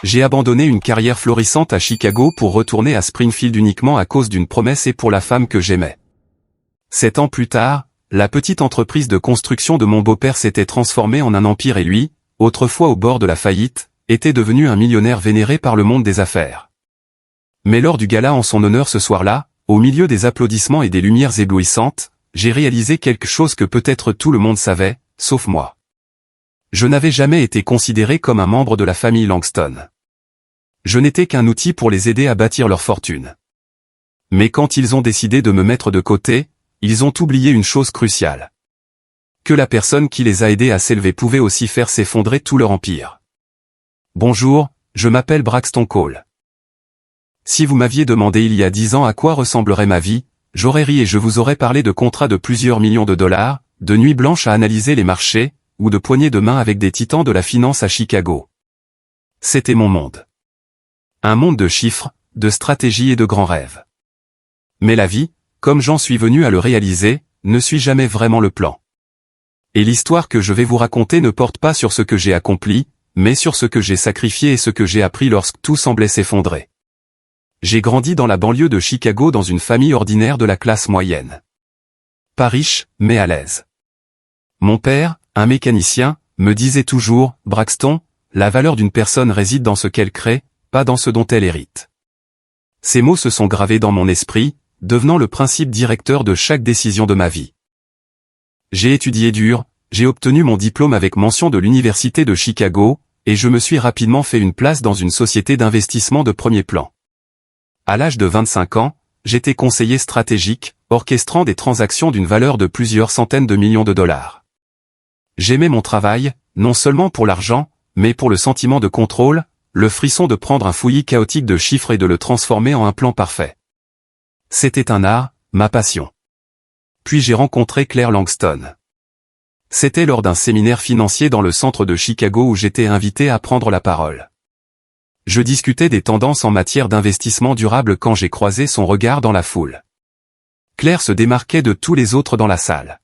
J'ai abandonné une carrière florissante à Chicago pour retourner à Springfield uniquement à cause d'une promesse et pour la femme que j'aimais. 7 ans plus tard, la petite entreprise de construction de mon beau-père s'était transformée en un empire et lui, autrefois au bord de la faillite, était devenu un millionnaire vénéré par le monde des affaires. Mais lors du gala en son honneur ce soir-là, au milieu des applaudissements et des lumières éblouissantes, j'ai réalisé quelque chose que peut-être tout le monde savait, sauf moi. Je n'avais jamais été considéré comme un membre de la famille Langston. Je n'étais qu'un outil pour les aider à bâtir leur fortune. Mais quand ils ont décidé de me mettre de côté, ils ont oublié une chose cruciale. Que la personne qui les a aidés à s'élever pouvait aussi faire s'effondrer tout leur empire. Bonjour, je m'appelle Braxton Cole. Si vous m'aviez demandé il y a 10 ans à quoi ressemblerait ma vie, j'aurais ri et je vous aurais parlé de contrats de plusieurs millions de dollars, de nuits blanches à analyser les marchés, ou de poignées de main avec des titans de la finance à Chicago. C'était mon monde. Un monde de chiffres, de stratégies et de grands rêves. Mais la vie, comme j'en suis venu à le réaliser, ne suit jamais vraiment le plan. Et l'histoire que je vais vous raconter ne porte pas sur ce que j'ai accompli, mais sur ce que j'ai sacrifié et ce que j'ai appris lorsque tout semblait s'effondrer. J'ai grandi dans la banlieue de Chicago dans une famille ordinaire de la classe moyenne. Pas riche, mais à l'aise. Mon père, un mécanicien, me disait toujours, « Braxton, la valeur d'une personne réside dans ce qu'elle crée, pas dans ce dont elle hérite. » Ces mots se sont gravés dans mon esprit, devenant le principe directeur de chaque décision de ma vie. J'ai étudié dur, j'ai obtenu mon diplôme avec mention de l'Université de Chicago, et je me suis rapidement fait une place dans une société d'investissement de premier plan. À l'âge de 25 ans, j'étais conseiller stratégique, orchestrant des transactions d'une valeur de plusieurs centaines de millions de dollars. J'aimais mon travail, non seulement pour l'argent, mais pour le sentiment de contrôle, le frisson de prendre un fouillis chaotique de chiffres et de le transformer en un plan parfait. C'était un art, ma passion. Puis j'ai rencontré Claire Langston. C'était lors d'un séminaire financier dans le centre de Chicago où j'étais invité à prendre la parole. Je discutais des tendances en matière d'investissement durable quand j'ai croisé son regard dans la foule. Claire se démarquait de tous les autres dans la salle.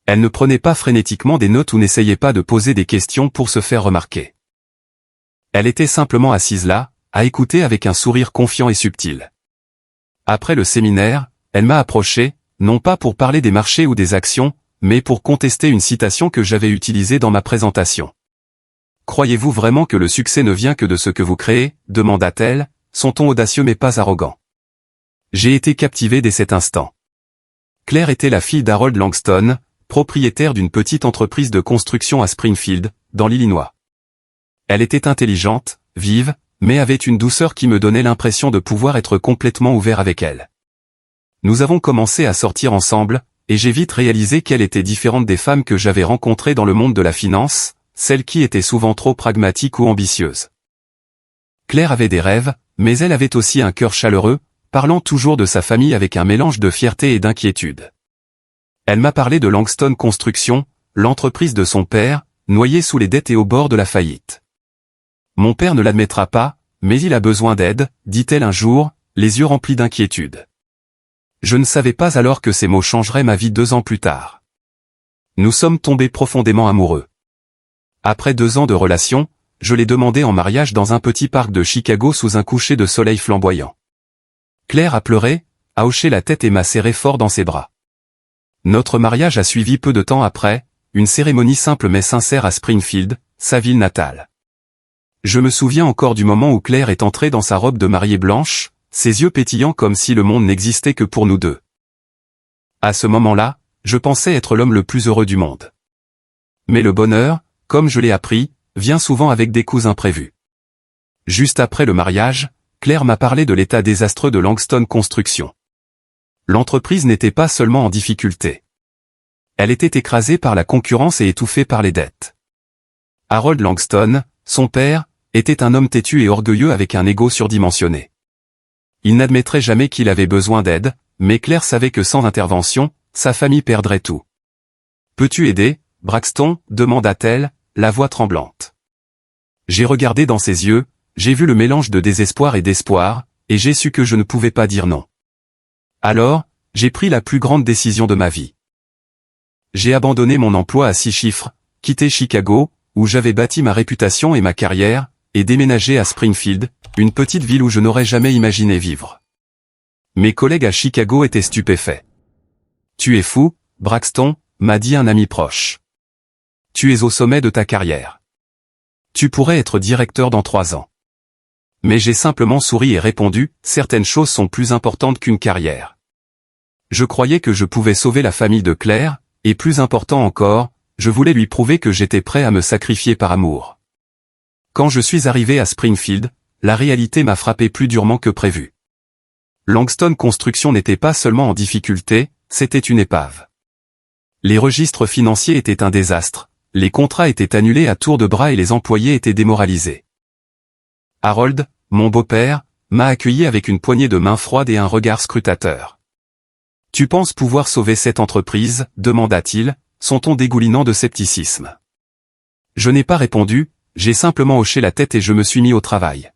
Elle ne prenait pas frénétiquement des notes ou n'essayait pas de poser des questions pour se faire remarquer. Elle était simplement assise là, à écouter avec un sourire confiant et subtil. Après le séminaire, elle m'a approché, non pas pour parler des marchés ou des actions, mais pour contester une citation que j'avais utilisée dans ma présentation. « Croyez-vous vraiment que le succès ne vient que de ce que vous créez ?» demanda-t-elle, son ton audacieux mais pas arrogant. J'ai été captivé dès cet instant. Claire était la fille d'Harold Langston, propriétaire d'une petite entreprise de construction à Springfield, dans l'Illinois. Elle était intelligente, vive, mais avait une douceur qui me donnait l'impression de pouvoir être complètement ouvert avec elle. Nous avons commencé à sortir ensemble, et j'ai vite réalisé qu'elle était différente des femmes que j'avais rencontrées dans le monde de la finance, celles qui étaient souvent trop pragmatiques ou ambitieuses. Claire avait des rêves, mais elle avait aussi un cœur chaleureux, parlant toujours de sa famille avec un mélange de fierté et d'inquiétude. Elle m'a parlé de Langston Construction, l'entreprise de son père, noyée sous les dettes et au bord de la faillite. Mon père ne l'admettra pas, mais il a besoin d'aide, dit-elle un jour, les yeux remplis d'inquiétude. Je ne savais pas alors que ces mots changeraient ma vie 2 ans plus tard. Nous sommes tombés profondément amoureux. Après 2 ans de relation, je l'ai demandé en mariage dans un petit parc de Chicago sous un coucher de soleil flamboyant. Claire a pleuré, a hoché la tête et m'a serré fort dans ses bras. Notre mariage a suivi peu de temps après, une cérémonie simple mais sincère à Springfield, sa ville natale. Je me souviens encore du moment où Claire est entrée dans sa robe de mariée blanche, ses yeux pétillants comme si le monde n'existait que pour nous deux. À ce moment-là, je pensais être l'homme le plus heureux du monde. Mais le bonheur, comme je l'ai appris, vient souvent avec des coups imprévus. Juste après le mariage, Claire m'a parlé de l'état désastreux de Langston Construction. L'entreprise n'était pas seulement en difficulté. Elle était écrasée par la concurrence et étouffée par les dettes. Harold Langston, son père, était un homme têtu et orgueilleux avec un ego surdimensionné. Il n'admettrait jamais qu'il avait besoin d'aide, mais Claire savait que sans intervention, sa famille perdrait tout. « Peux-tu aider, Braxton ?» demanda-t-elle, la voix tremblante. J'ai regardé dans ses yeux, j'ai vu le mélange de désespoir et d'espoir, et j'ai su que je ne pouvais pas dire non. Alors, j'ai pris la plus grande décision de ma vie. J'ai abandonné mon emploi à 6 chiffres, quitté Chicago, où j'avais bâti ma réputation et ma carrière, et déménager à Springfield, une petite ville où je n'aurais jamais imaginé vivre. Mes collègues à Chicago étaient stupéfaits. « Tu es fou, Braxton », m'a dit un ami proche. « Tu es au sommet de ta carrière. Tu pourrais être directeur dans 3 ans. » Mais j'ai simplement souri et répondu, « Certaines choses sont plus importantes qu'une carrière. » Je croyais que je pouvais sauver la famille de Claire, et plus important encore, je voulais lui prouver que j'étais prêt à me sacrifier par amour. Quand je suis arrivé à Springfield, la réalité m'a frappé plus durement que prévu. Langston Construction n'était pas seulement en difficulté, c'était une épave. Les registres financiers étaient un désastre, les contrats étaient annulés à tour de bras et les employés étaient démoralisés. Harold, mon beau-père, m'a accueilli avec une poignée de main froide et un regard scrutateur. « Tu penses pouvoir sauver cette entreprise ?» demanda-t-il, son ton dégoulinant de scepticisme. Je n'ai pas répondu, j'ai simplement hoché la tête et je me suis mis au travail.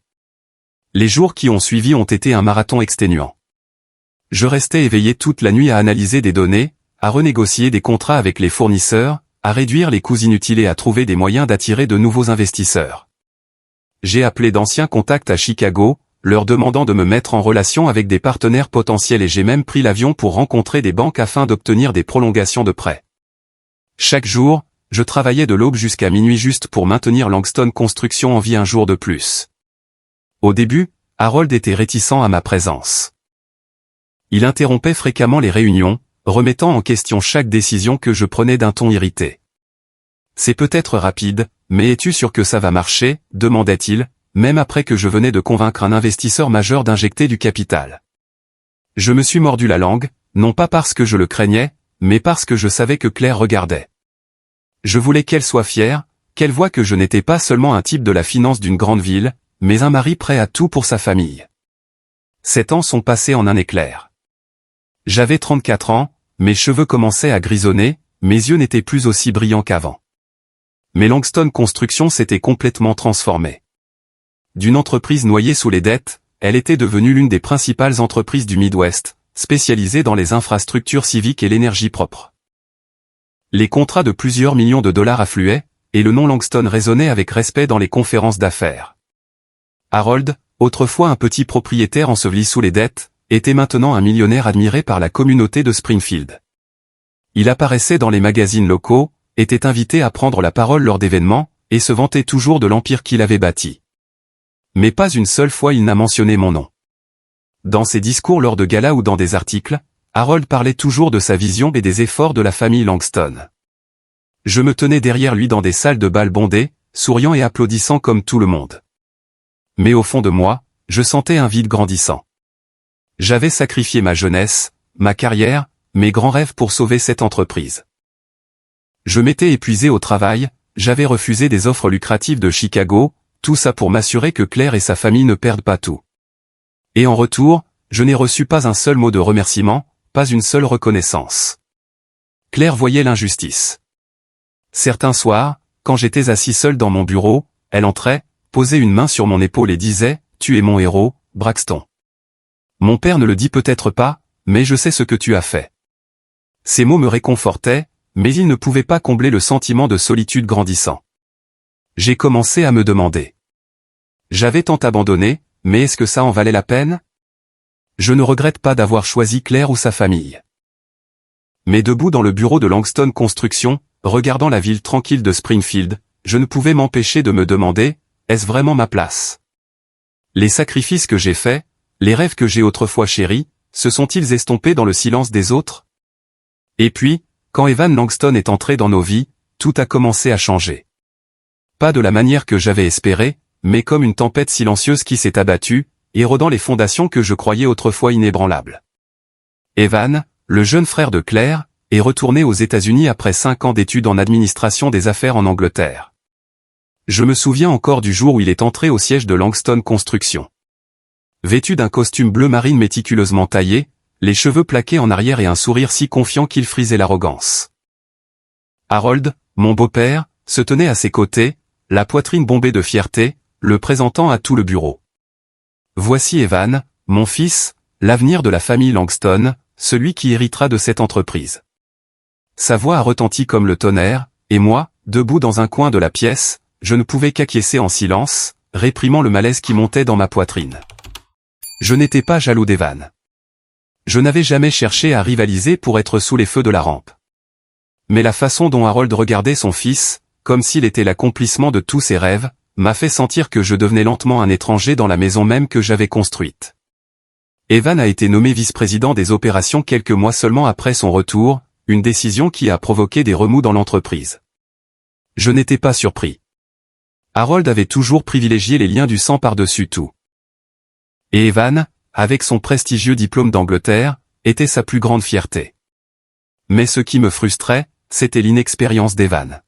Les jours qui ont suivi ont été un marathon exténuant. Je restais éveillé toute la nuit à analyser des données, à renégocier des contrats avec les fournisseurs, à réduire les coûts inutiles et à trouver des moyens d'attirer de nouveaux investisseurs. J'ai appelé d'anciens contacts à Chicago, leur demandant de me mettre en relation avec des partenaires potentiels et j'ai même pris l'avion pour rencontrer des banques afin d'obtenir des prolongations de prêts. Chaque jour, je travaillais de l'aube jusqu'à minuit juste pour maintenir Langston Construction en vie un jour de plus. Au début, Harold était réticent à ma présence. Il interrompait fréquemment les réunions, remettant en question chaque décision que je prenais d'un ton irrité. « C'est peut-être rapide, mais es-tu sûr que ça va marcher ?» demandait-il, même après que je venais de convaincre un investisseur majeur d'injecter du capital. Je me suis mordu la langue, non pas parce que je le craignais, mais parce que je savais que Claire regardait. Je voulais qu'elle soit fière, qu'elle voie que je n'étais pas seulement un type de la finance d'une grande ville, mais un mari prêt à tout pour sa famille. 7 ans sont passés en un éclair. J'avais 34 ans, mes cheveux commençaient à grisonner, mes yeux n'étaient plus aussi brillants qu'avant. Mais Langston Construction s'était complètement transformée. D'une entreprise noyée sous les dettes, elle était devenue l'une des principales entreprises du Midwest, spécialisée dans les infrastructures civiques et l'énergie propre. Les contrats de plusieurs millions de dollars affluaient, et le nom Langston résonnait avec respect dans les conférences d'affaires. Harold, autrefois un petit propriétaire enseveli sous les dettes, était maintenant un millionnaire admiré par la communauté de Springfield. Il apparaissait dans les magazines locaux, était invité à prendre la parole lors d'événements, et se vantait toujours de l'empire qu'il avait bâti. Mais pas une seule fois il n'a mentionné mon nom. Dans ses discours lors de galas ou dans des articles, Harold parlait toujours de sa vision et des efforts de la famille Langston. Je me tenais derrière lui dans des salles de bal bondées, souriant et applaudissant comme tout le monde. Mais au fond de moi, je sentais un vide grandissant. J'avais sacrifié ma jeunesse, ma carrière, mes grands rêves pour sauver cette entreprise. Je m'étais épuisé au travail, j'avais refusé des offres lucratives de Chicago, tout ça pour m'assurer que Claire et sa famille ne perdent pas tout. Et en retour, je n'ai reçu pas un seul mot de remerciement, pas une seule reconnaissance. Claire voyait l'injustice. Certains soirs, quand j'étais assis seul dans mon bureau, elle entrait, posait une main sur mon épaule et disait « Tu es mon héros, Braxton. Mon père ne le dit peut-être pas, mais je sais ce que tu as fait. » Ces mots me réconfortaient, mais ils ne pouvaient pas combler le sentiment de solitude grandissant. J'ai commencé à me demander. J'avais tant abandonné, mais est-ce que ça en valait la peine? Je ne regrette pas d'avoir choisi Claire ou sa famille. Mais debout dans le bureau de Langston Construction, regardant la ville tranquille de Springfield, je ne pouvais m'empêcher de me demander, est-ce vraiment ma place? Les sacrifices que j'ai faits, les rêves que j'ai autrefois chéris, se sont-ils estompés dans le silence des autres? Et puis, quand Evan Langston est entré dans nos vies, tout a commencé à changer. Pas de la manière que j'avais espéré, mais comme une tempête silencieuse qui s'est abattue, érodant les fondations que je croyais autrefois inébranlables. Evan, le jeune frère de Claire, est retourné aux États-Unis après 5 ans d'études en administration des affaires en Angleterre. Je me souviens encore du jour où il est entré au siège de Langston Construction. Vêtu d'un costume bleu marine méticuleusement taillé, les cheveux plaqués en arrière et un sourire si confiant qu'il frisait l'arrogance. Harold, mon beau-père, se tenait à ses côtés, la poitrine bombée de fierté, le présentant à tout le bureau. Voici Evan, mon fils, l'avenir de la famille Langston, celui qui héritera de cette entreprise. Sa voix a retenti comme le tonnerre, et moi, debout dans un coin de la pièce, je ne pouvais qu'acquiescer en silence, réprimant le malaise qui montait dans ma poitrine. Je n'étais pas jaloux d'Evan. Je n'avais jamais cherché à rivaliser pour être sous les feux de la rampe. Mais la façon dont Harold regardait son fils, comme s'il était l'accomplissement de tous ses rêves, m'a fait sentir que je devenais lentement un étranger dans la maison même que j'avais construite. Evan a été nommé vice-président des opérations quelques mois seulement après son retour, une décision qui a provoqué des remous dans l'entreprise. Je n'étais pas surpris. Harold avait toujours privilégié les liens du sang par-dessus tout. Et Evan, avec son prestigieux diplôme d'Angleterre, était sa plus grande fierté. Mais ce qui me frustrait, c'était l'inexpérience d'Evan.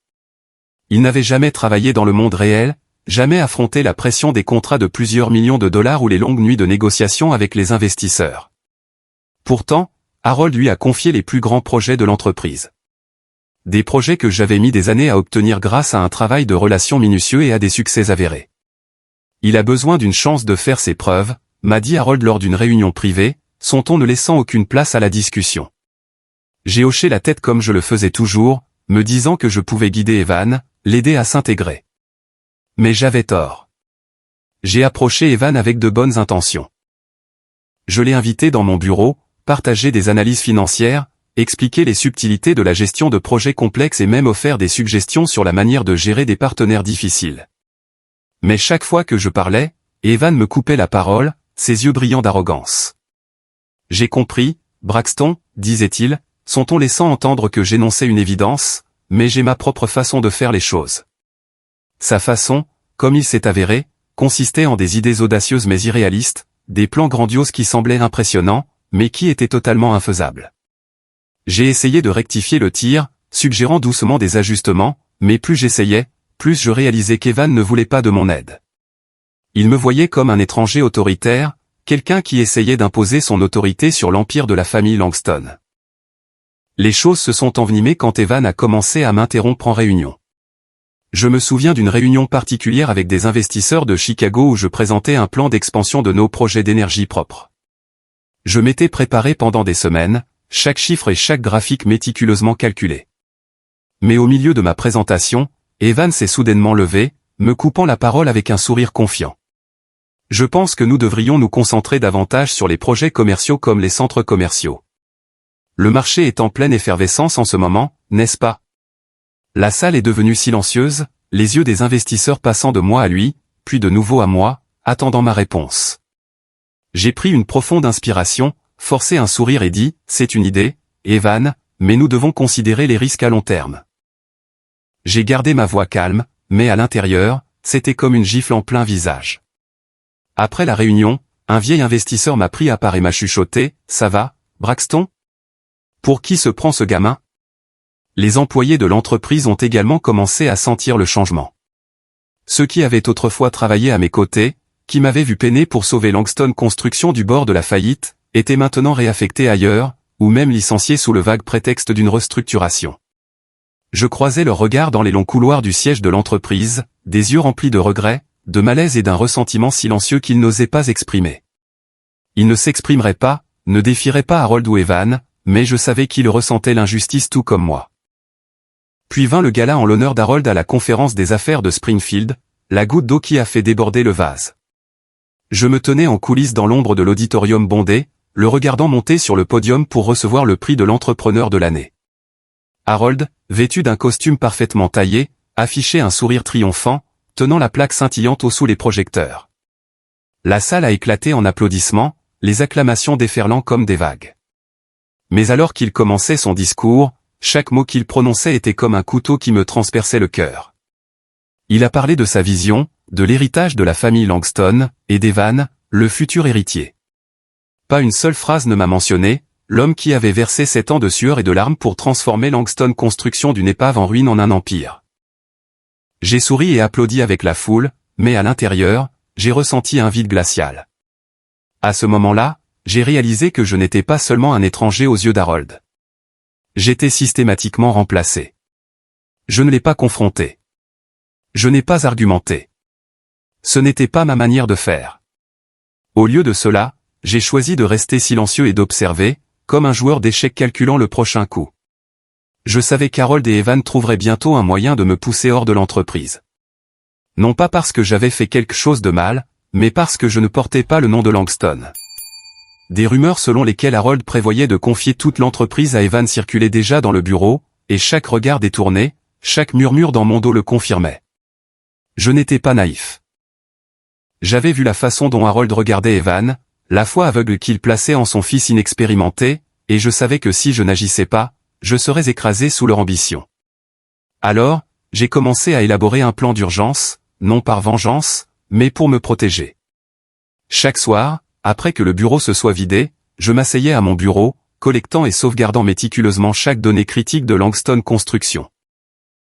Il n'avait jamais travaillé dans le monde réel, jamais affronté la pression des contrats de plusieurs millions de dollars ou les longues nuits de négociation avec les investisseurs. Pourtant, Harold lui a confié les plus grands projets de l'entreprise. Des projets que j'avais mis des années à obtenir grâce à un travail de relations minutieux et à des succès avérés. Il a besoin d'une chance de faire ses preuves, m'a dit Harold lors d'une réunion privée, son ton ne laissant aucune place à la discussion. J'ai hoché la tête comme je le faisais toujours, me disant que je pouvais guider Evan, l'aider à s'intégrer. Mais j'avais tort. J'ai approché Evan avec de bonnes intentions. Je l'ai invité dans mon bureau, partager des analyses financières, expliquer les subtilités de la gestion de projets complexes et même offert des suggestions sur la manière de gérer des partenaires difficiles. Mais chaque fois que je parlais, Evan me coupait la parole, ses yeux brillants d'arrogance. J'ai compris, Braxton, disait-il, son ton laissant entendre que j'énonçais une évidence, mais j'ai ma propre façon de faire les choses. Sa façon, comme il s'est avéré, consistait en des idées audacieuses mais irréalistes, des plans grandioses qui semblaient impressionnants, mais qui étaient totalement infaisables. J'ai essayé de rectifier le tir, suggérant doucement des ajustements, mais plus j'essayais, plus je réalisais qu'Evan ne voulait pas de mon aide. Il me voyait comme un étranger autoritaire, quelqu'un qui essayait d'imposer son autorité sur l'empire de la famille Langston. Les choses se sont envenimées quand Evan a commencé à m'interrompre en réunion. Je me souviens d'une réunion particulière avec des investisseurs de Chicago où je présentais un plan d'expansion de nos projets d'énergie propre. Je m'étais préparé pendant des semaines, chaque chiffre et chaque graphique méticuleusement calculé. Mais au milieu de ma présentation, Evan s'est soudainement levé, me coupant la parole avec un sourire confiant. Je pense que nous devrions nous concentrer davantage sur les projets commerciaux comme les centres commerciaux. Le marché est en pleine effervescence en ce moment, n'est-ce pas? La salle est devenue silencieuse, les yeux des investisseurs passant de moi à lui, puis de nouveau à moi, attendant ma réponse. J'ai pris une profonde inspiration, forcé un sourire et dit, c'est une idée, Evan, mais nous devons considérer les risques à long terme. J'ai gardé ma voix calme, mais à l'intérieur, c'était comme une gifle en plein visage. Après la réunion, un vieil investisseur m'a pris à part et m'a chuchoté, ça va, Braxton? Pour qui se prend ce gamin? Les employés de l'entreprise ont également commencé à sentir le changement. Ceux qui avaient autrefois travaillé à mes côtés, qui m'avaient vu peiner pour sauver Langston Construction du bord de la faillite, étaient maintenant réaffectés ailleurs, ou même licenciés sous le vague prétexte d'une restructuration. Je croisais leurs regards dans les longs couloirs du siège de l'entreprise, des yeux remplis de regrets, de malaise et d'un ressentiment silencieux qu'ils n'osaient pas exprimer. Ils ne s'exprimeraient pas, ne défieraient pas Harold ou Evan, mais je savais qu'ils ressentaient l'injustice tout comme moi. Puis vint le gala en l'honneur d'Harold à la conférence des affaires de Springfield, la goutte d'eau qui a fait déborder le vase. Je me tenais en coulisses dans l'ombre de l'auditorium bondé, le regardant monter sur le podium pour recevoir le prix de l'entrepreneur de l'année. Harold, vêtu d'un costume parfaitement taillé, affichait un sourire triomphant, tenant la plaque scintillante au sous les projecteurs. La salle a éclaté en applaudissements, les acclamations déferlant comme des vagues. Mais alors qu'il commençait son discours, chaque mot qu'il prononçait était comme un couteau qui me transperçait le cœur. Il a parlé de sa vision, de l'héritage de la famille Langston, et d'Evan, le futur héritier. Pas une seule phrase ne m'a mentionné, l'homme qui avait versé 7 ans de sueur et de larmes pour transformer Langston Construction d'une épave en ruine en un empire. J'ai souri et applaudi avec la foule, mais à l'intérieur, j'ai ressenti un vide glacial. À ce moment-là, j'ai réalisé que je n'étais pas seulement un étranger aux yeux d'Harold. J'étais systématiquement remplacé. Je ne l'ai pas confronté. Je n'ai pas argumenté. Ce n'était pas ma manière de faire. Au lieu de cela, j'ai choisi de rester silencieux et d'observer, comme un joueur d'échecs calculant le prochain coup. Je savais qu'Harold et Evan trouveraient bientôt un moyen de me pousser hors de l'entreprise. Non pas parce que j'avais fait quelque chose de mal, mais parce que je ne portais pas le nom de Langston. Des rumeurs selon lesquelles Harold prévoyait de confier toute l'entreprise à Evan circulaient déjà dans le bureau, et chaque regard détourné, chaque murmure dans mon dos le confirmait. Je n'étais pas naïf. J'avais vu la façon dont Harold regardait Evan, la foi aveugle qu'il plaçait en son fils inexpérimenté, et je savais que si je n'agissais pas, je serais écrasé sous leur ambition. Alors, j'ai commencé à élaborer un plan d'urgence, non par vengeance, mais pour me protéger. Chaque soir, après que le bureau se soit vidé, je m'asseyais à mon bureau, collectant et sauvegardant méticuleusement chaque donnée critique de Langston Construction.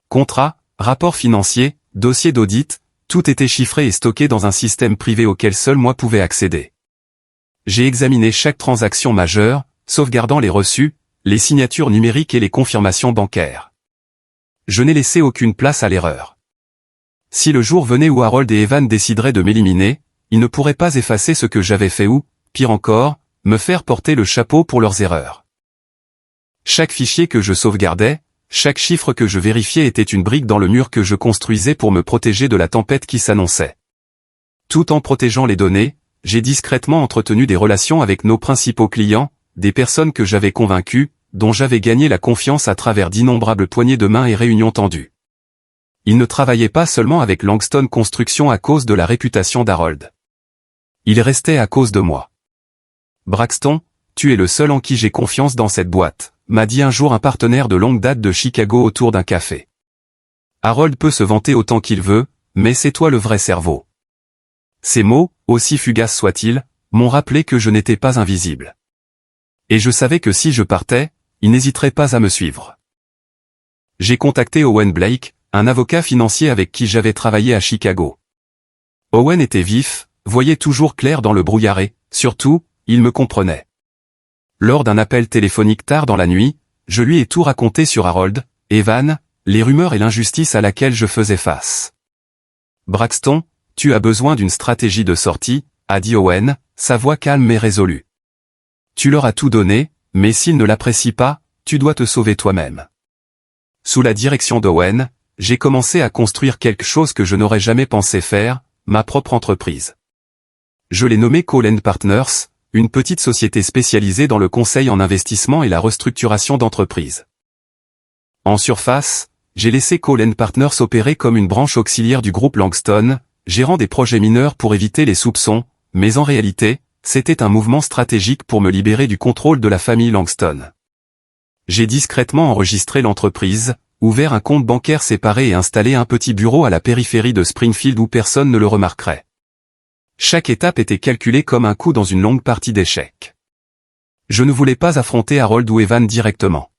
Contrats, rapports financiers, dossiers d'audit, tout était chiffré et stocké dans un système privé auquel seul moi pouvais accéder. J'ai examiné chaque transaction majeure, sauvegardant les reçus, les signatures numériques et les confirmations bancaires. Je n'ai laissé aucune place à l'erreur. Si le jour venait où Harold et Evan décideraient de m'éliminer, ils ne pourraient pas effacer ce que j'avais fait ou, pire encore, me faire porter le chapeau pour leurs erreurs. Chaque fichier que je sauvegardais, chaque chiffre que je vérifiais était une brique dans le mur que je construisais pour me protéger de la tempête qui s'annonçait. Tout en protégeant les données, j'ai discrètement entretenu des relations avec nos principaux clients, des personnes que j'avais convaincues, dont j'avais gagné la confiance à travers d'innombrables poignées de main et réunions tendues. Ils ne travaillaient pas seulement avec Langston Construction à cause de la réputation d'Harold. Ils restaient à cause de moi. Braxton, tu es le seul en qui j'ai confiance dans cette boîte, m'a dit un jour un partenaire de longue date de Chicago autour d'un café. Harold peut se vanter autant qu'il veut, mais c'est toi le vrai cerveau. Ces mots, aussi fugaces soient-ils, m'ont rappelé que je n'étais pas invisible. Et je savais que si je partais, il n'hésiterait pas à me suivre. J'ai contacté Owen Blake, un avocat financier avec qui j'avais travaillé à Chicago. Owen était vif, voyait toujours clair dans le brouillard et, surtout, il me comprenait. Lors d'un appel téléphonique tard dans la nuit, je lui ai tout raconté sur Harold, Evan, les rumeurs et l'injustice à laquelle je faisais face. Braxton, tu as besoin d'une stratégie de sortie, a dit Owen, sa voix calme mais résolue. Tu leur as tout donné, mais s'ils ne l'apprécient pas, tu dois te sauver toi-même. Sous la direction d'Owen, j'ai commencé à construire quelque chose que je n'aurais jamais pensé faire, ma propre entreprise. Je l'ai nommée Cole & Partners, une petite société spécialisée dans le conseil en investissement et la restructuration d'entreprises. En surface, j'ai laissé Cole & Partners opérer comme une branche auxiliaire du groupe Langston, gérant des projets mineurs pour éviter les soupçons, mais en réalité, c'était un mouvement stratégique pour me libérer du contrôle de la famille Langston. J'ai discrètement enregistré l'entreprise, ouvert un compte bancaire séparé et installé un petit bureau à la périphérie de Springfield où personne ne le remarquerait. Chaque étape était calculée comme un coup dans une longue partie d'échecs. Je ne voulais pas affronter Harold ou Evan directement.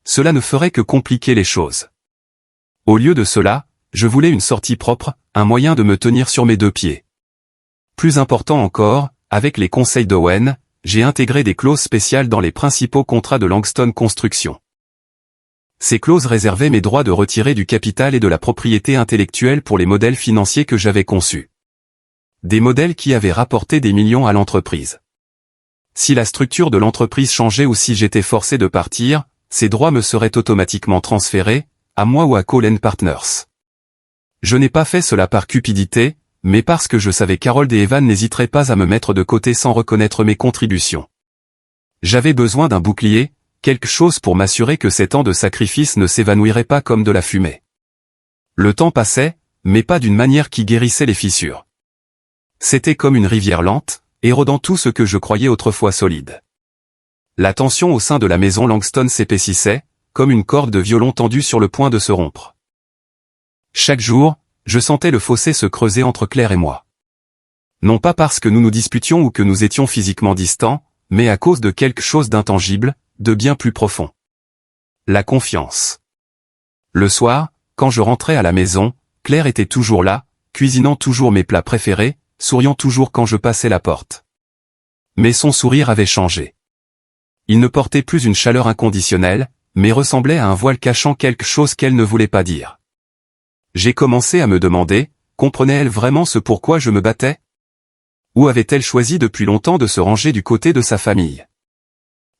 Cela ne ferait que compliquer les choses. Au lieu de cela, je voulais une sortie propre, un moyen de me tenir sur mes deux pieds. Plus important encore, avec les conseils d'Owen, j'ai intégré des clauses spéciales dans les principaux contrats de Langston Construction. Ces clauses réservaient mes droits de retirer du capital et de la propriété intellectuelle pour les modèles financiers que j'avais conçus. Des modèles qui avaient rapporté des millions à l'entreprise. Si la structure de l'entreprise changeait ou si j'étais forcé de partir, ces droits me seraient automatiquement transférés, à moi ou à Cole & Partners. Je n'ai pas fait cela par cupidité, mais parce que je savais qu'Harold et Evan n'hésiteraient pas à me mettre de côté sans reconnaître mes contributions. J'avais besoin d'un bouclier, quelque chose pour m'assurer que ces temps de sacrifice ne s'évanouiraient pas comme de la fumée. Le temps passait, mais pas d'une manière qui guérissait les fissures. C'était comme une rivière lente, érodant tout ce que je croyais autrefois solide. La tension au sein de la maison Langston s'épaississait, comme une corde de violon tendue sur le point de se rompre. Chaque jour, je sentais le fossé se creuser entre Claire et moi. Non pas parce que nous nous disputions ou que nous étions physiquement distants, mais à cause de quelque chose d'intangible, de bien plus profond. La confiance. Le soir, quand je rentrais à la maison, Claire était toujours là, cuisinant toujours mes plats préférés, souriant toujours quand je passais la porte. Mais son sourire avait changé. Il ne portait plus une chaleur inconditionnelle, mais ressemblait à un voile cachant quelque chose qu'elle ne voulait pas dire. J'ai commencé à me demander, comprenait-elle vraiment ce pourquoi je me battais? Ou avait-elle choisi depuis longtemps de se ranger du côté de sa famille?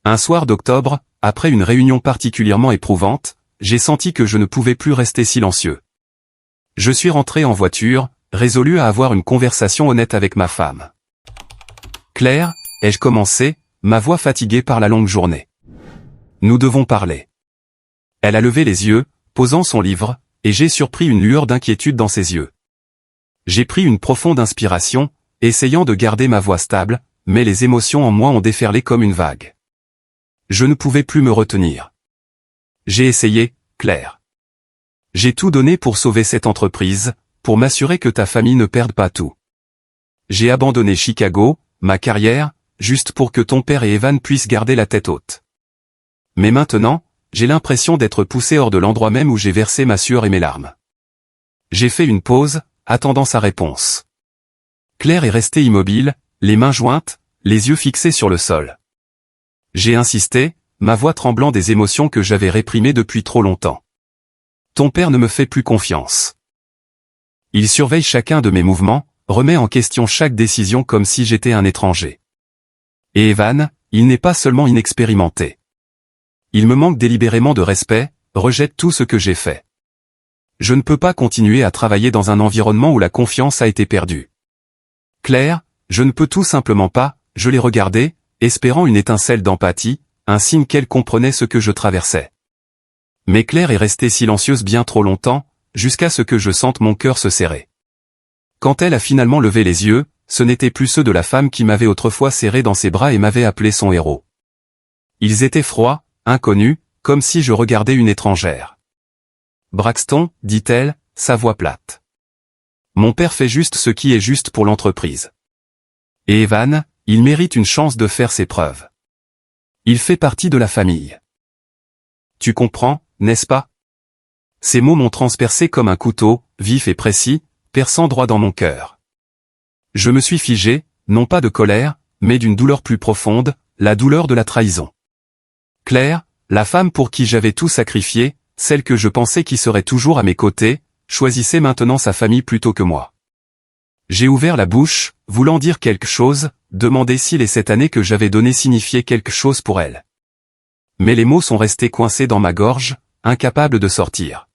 Un soir d'octobre, après une réunion particulièrement éprouvante, j'ai senti que je ne pouvais plus rester silencieux. Je suis rentré en voiture, résolu à avoir une conversation honnête avec ma femme. Claire, ai-je commencé, ma voix fatiguée par la longue journée. Nous devons parler. Elle a levé les yeux, posant son livre, et j'ai surpris une lueur d'inquiétude dans ses yeux. J'ai pris une profonde inspiration, essayant de garder ma voix stable, mais les émotions en moi ont déferlé comme une vague. Je ne pouvais plus me retenir. J'ai essayé, Claire. J'ai tout donné pour sauver cette entreprise, pour m'assurer que ta famille ne perde pas tout. J'ai abandonné Chicago, ma carrière, juste pour que ton père et Evan puissent garder la tête haute. Mais maintenant, j'ai l'impression d'être poussé hors de l'endroit même où j'ai versé ma sueur et mes larmes. J'ai fait une pause, attendant sa réponse. Claire est restée immobile, les mains jointes, les yeux fixés sur le sol. J'ai insisté, ma voix tremblant des émotions que j'avais réprimées depuis trop longtemps. Ton père ne me fait plus confiance. Il surveille chacun de mes mouvements, remet en question chaque décision comme si j'étais un étranger. Et Evan, il n'est pas seulement inexpérimenté. Il me manque délibérément de respect, rejette tout ce que j'ai fait. Je ne peux pas continuer à travailler dans un environnement où la confiance a été perdue. Claire, je ne peux tout simplement pas, je l'ai regardée, espérant une étincelle d'empathie, un signe qu'elle comprenait ce que je traversais. Mais Claire est restée silencieuse bien trop longtemps, jusqu'à ce que je sente mon cœur se serrer. Quand elle a finalement levé les yeux, ce n'étaient plus ceux de la femme qui m'avait autrefois serré dans ses bras et m'avait appelé son héros. Ils étaient froids, inconnus, comme si je regardais une étrangère. Braxton, dit-elle, sa voix plate. Mon père fait juste ce qui est juste pour l'entreprise. Et Evan, il mérite une chance de faire ses preuves. Il fait partie de la famille. Tu comprends, n'est-ce pas? Ces mots m'ont transpercé comme un couteau, vif et précis, perçant droit dans mon cœur. Je me suis figé, non pas de colère, mais d'une douleur plus profonde, la douleur de la trahison. Claire, la femme pour qui j'avais tout sacrifié, celle que je pensais qui serait toujours à mes côtés, choisissait maintenant sa famille plutôt que moi. J'ai ouvert la bouche, voulant dire quelque chose, demander si les 7 années que j'avais données signifiaient quelque chose pour elle. Mais les mots sont restés coincés dans ma gorge, incapables de sortir.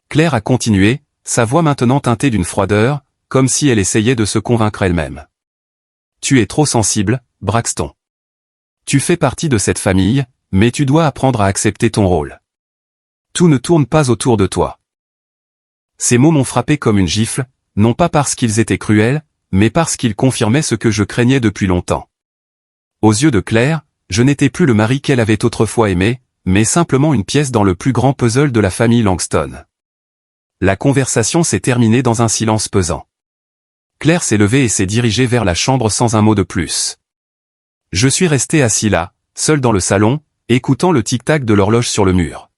Claire a continué, sa voix maintenant teintée d'une froideur, comme si elle essayait de se convaincre elle-même. Tu es trop sensible, Braxton. Tu fais partie de cette famille, mais tu dois apprendre à accepter ton rôle. Tout ne tourne pas autour de toi. Ces mots m'ont frappé comme une gifle, non pas parce qu'ils étaient cruels, mais parce qu'ils confirmaient ce que je craignais depuis longtemps. Aux yeux de Claire, je n'étais plus le mari qu'elle avait autrefois aimé, mais simplement une pièce dans le plus grand puzzle de la famille Langston. La conversation s'est terminée dans un silence pesant. Claire s'est levée et s'est dirigée vers la chambre sans un mot de plus. Je suis resté assis là, seul dans le salon, écoutant le tic-tac de l'horloge sur le mur.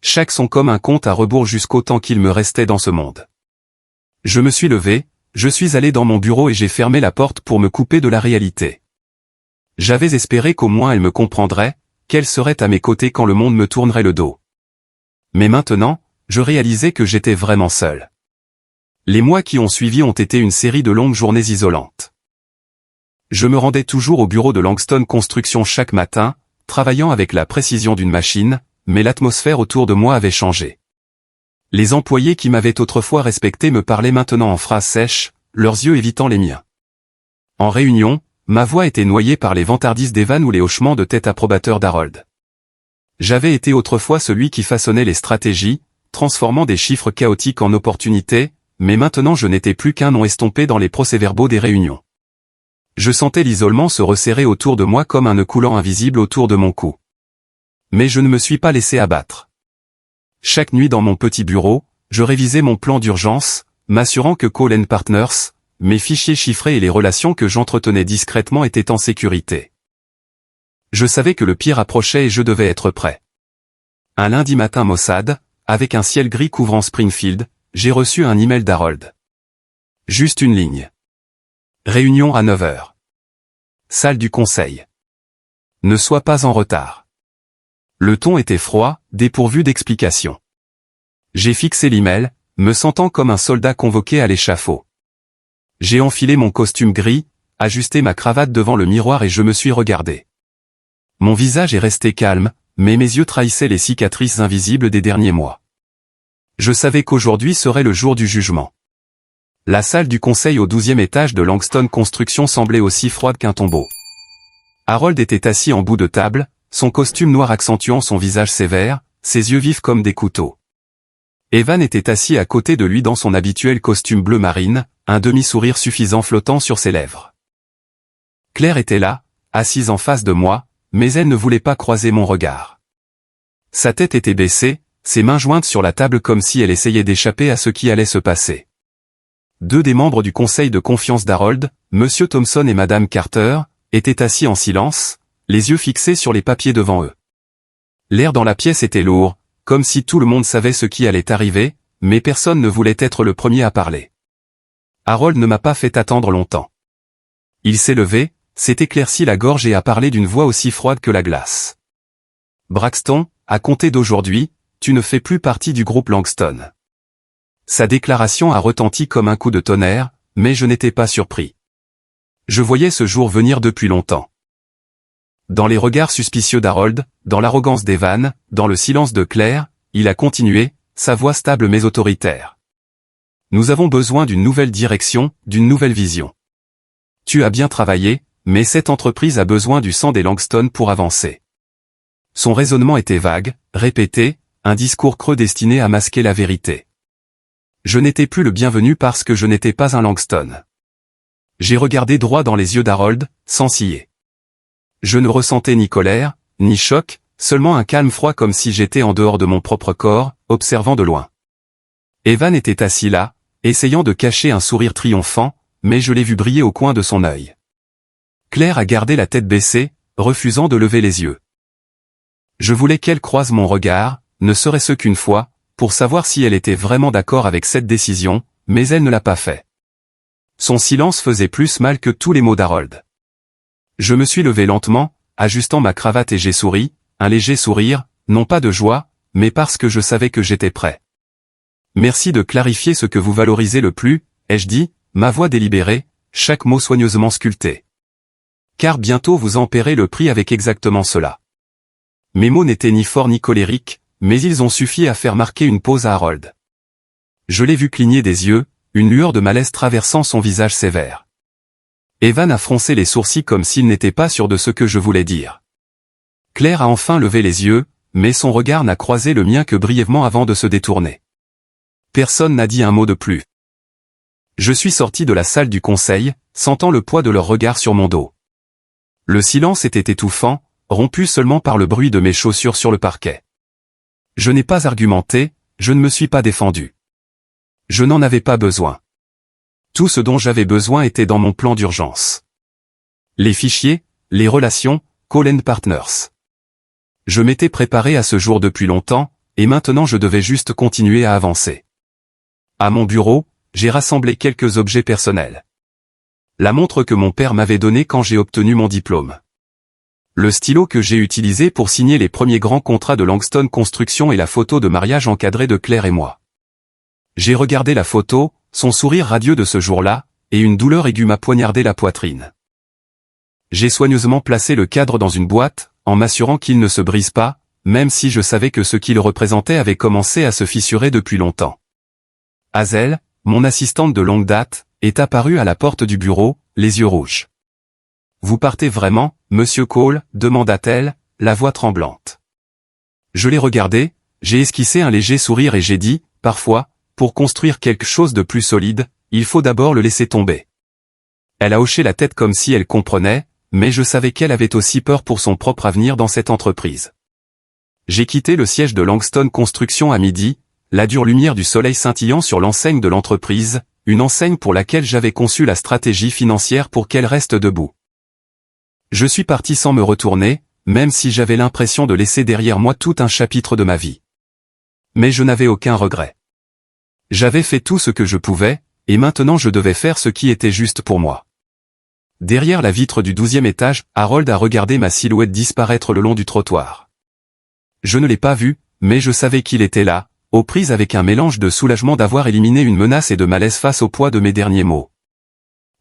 Chaque son comme un compte à rebours jusqu'au temps qu'il me restait dans ce monde. Je me suis levé, je suis allé dans mon bureau et j'ai fermé la porte pour me couper de la réalité. J'avais espéré qu'au moins elle me comprendrait, qu'elle serait à mes côtés quand le monde me tournerait le dos. Mais maintenant, je réalisais que j'étais vraiment seul. Les mois qui ont suivi ont été une série de longues journées isolantes. Je me rendais toujours au bureau de Langston Construction chaque matin, travaillant avec la précision d'une machine, mais l'atmosphère autour de moi avait changé. Les employés qui m'avaient autrefois respecté me parlaient maintenant en phrases sèches, leurs yeux évitant les miens. En réunion, ma voix était noyée par les vantardises d'Evan ou les hochements de tête approbateurs d'Harold. J'avais été autrefois celui qui façonnait les stratégies, transformant des chiffres chaotiques en opportunités, mais maintenant je n'étais plus qu'un nom estompé dans les procès-verbaux des réunions. Je sentais l'isolement se resserrer autour de moi comme un nœud coulant invisible autour de mon cou. Mais je ne me suis pas laissé abattre. Chaque nuit dans mon petit bureau, je révisais mon plan d'urgence, m'assurant que Call & Partners, mes fichiers chiffrés et les relations que j'entretenais discrètement étaient en sécurité. Je savais que le pire approchait et je devais être prêt. Un lundi matin maussade, avec un ciel gris couvrant Springfield, j'ai reçu un email d'Harold. Juste une ligne. Réunion à 9 heures. Salle du conseil. Ne sois pas en retard. Le ton était froid, dépourvu d'explication. J'ai fixé l'email, me sentant comme un soldat convoqué à l'échafaud. J'ai enfilé mon costume gris, ajusté ma cravate devant le miroir et je me suis regardé. Mon visage est resté calme, mais mes yeux trahissaient les cicatrices invisibles des derniers mois. Je savais qu'aujourd'hui serait le jour du jugement. La salle du conseil au 12e étage de Langston Construction semblait aussi froide qu'un tombeau. Harold était assis en bout de table, son costume noir accentuant son visage sévère, ses yeux vifs comme des couteaux. Evan était assis à côté de lui dans son habituel costume bleu marine, un demi-sourire suffisant flottant sur ses lèvres. Claire était là, assise en face de moi, mais elle ne voulait pas croiser mon regard. Sa tête était baissée, ses mains jointes sur la table comme si elle essayait d'échapper à ce qui allait se passer. Deux des membres du conseil de confiance d'Harold, Monsieur Thompson et Madame Carter, étaient assis en silence, les yeux fixés sur les papiers devant eux. L'air dans la pièce était lourd, comme si tout le monde savait ce qui allait arriver, mais personne ne voulait être le premier à parler. Harold ne m'a pas fait attendre longtemps. Il s'est levé, s'est éclairci la gorge et a parlé d'une voix aussi froide que la glace. « Braxton, à compter d'aujourd'hui, tu ne fais plus partie du groupe Langston. » Sa déclaration a retenti comme un coup de tonnerre, mais je n'étais pas surpris. Je voyais ce jour venir depuis longtemps. Dans les regards suspicieux d'Harold, dans l'arrogance d'Evan, dans le silence de Claire, il a continué, sa voix stable mais autoritaire. « Nous avons besoin d'une nouvelle direction, d'une nouvelle vision. Tu as bien travaillé, mais cette entreprise a besoin du sang des Langston pour avancer. » Son raisonnement était vague, répété, un discours creux destiné à masquer la vérité. Je n'étais plus le bienvenu parce que je n'étais pas un Langston. J'ai regardé droit dans les yeux d'Harold, sans ciller. Je ne ressentais ni colère, ni choc, seulement un calme froid comme si j'étais en dehors de mon propre corps, observant de loin. Evan était assis là, essayant de cacher un sourire triomphant, mais je l'ai vu briller au coin de son œil. Claire a gardé la tête baissée, refusant de lever les yeux. Je voulais qu'elle croise mon regard, ne serait-ce qu'une fois, pour savoir si elle était vraiment d'accord avec cette décision, mais elle ne l'a pas fait. Son silence faisait plus mal que tous les mots d'Harold. Je me suis levé lentement, ajustant ma cravate et j'ai souri, un léger sourire, non pas de joie, mais parce que je savais que j'étais prêt. Merci de clarifier ce que vous valorisez le plus, ai-je dit, ma voix délibérée, chaque mot soigneusement sculpté. Car bientôt vous en paierez le prix avec exactement cela. Mes mots n'étaient ni forts ni colériques, mais ils ont suffi à faire marquer une pause à Harold. Je l'ai vu cligner des yeux, une lueur de malaise traversant son visage sévère. Evan a froncé les sourcils comme s'il n'était pas sûr de ce que je voulais dire. Claire a enfin levé les yeux, mais son regard n'a croisé le mien que brièvement avant de se détourner. Personne n'a dit un mot de plus. Je suis sorti de la salle du conseil, sentant le poids de leur regard sur mon dos. Le silence était étouffant, rompu seulement par le bruit de mes chaussures sur le parquet. Je n'ai pas argumenté, je ne me suis pas défendu. Je n'en avais pas besoin. Tout ce dont j'avais besoin était dans mon plan d'urgence. Les fichiers, les relations, Call and Partners. Je m'étais préparé à ce jour depuis longtemps, et maintenant je devais juste continuer à avancer. À mon bureau, j'ai rassemblé quelques objets personnels. La montre que mon père m'avait donnée quand j'ai obtenu mon diplôme. Le stylo que j'ai utilisé pour signer les premiers grands contrats de Langston Construction et la photo de mariage encadrée de Claire et moi. J'ai regardé la photo, son sourire radieux de ce jour-là, et une douleur aiguë m'a poignardé la poitrine. J'ai soigneusement placé le cadre dans une boîte, en m'assurant qu'il ne se brise pas, même si je savais que ce qu'il représentait avait commencé à se fissurer depuis longtemps. Hazel, mon assistante de longue date, est apparue à la porte du bureau, les yeux rouges. « Vous partez vraiment, Monsieur Cole ?» demanda-t-elle, la voix tremblante. Je l'ai regardé, j'ai esquissé un léger sourire et j'ai dit, « Parfois, pour construire quelque chose de plus solide, il faut d'abord le laisser tomber. » Elle a hoché la tête comme si elle comprenait, mais je savais qu'elle avait aussi peur pour son propre avenir dans cette entreprise. J'ai quitté le siège de Langston Construction à midi, la dure lumière du soleil scintillant sur l'enseigne de l'entreprise, une enseigne pour laquelle j'avais conçu la stratégie financière pour qu'elle reste debout. Je suis parti sans me retourner, même si j'avais l'impression de laisser derrière moi tout un chapitre de ma vie. Mais je n'avais aucun regret. J'avais fait tout ce que je pouvais, et maintenant je devais faire ce qui était juste pour moi. Derrière la vitre du 12e étage, Harold a regardé ma silhouette disparaître le long du trottoir. Je ne l'ai pas vu, mais je savais qu'il était là, aux prises avec un mélange de soulagement d'avoir éliminé une menace et de malaise face au poids de mes derniers mots.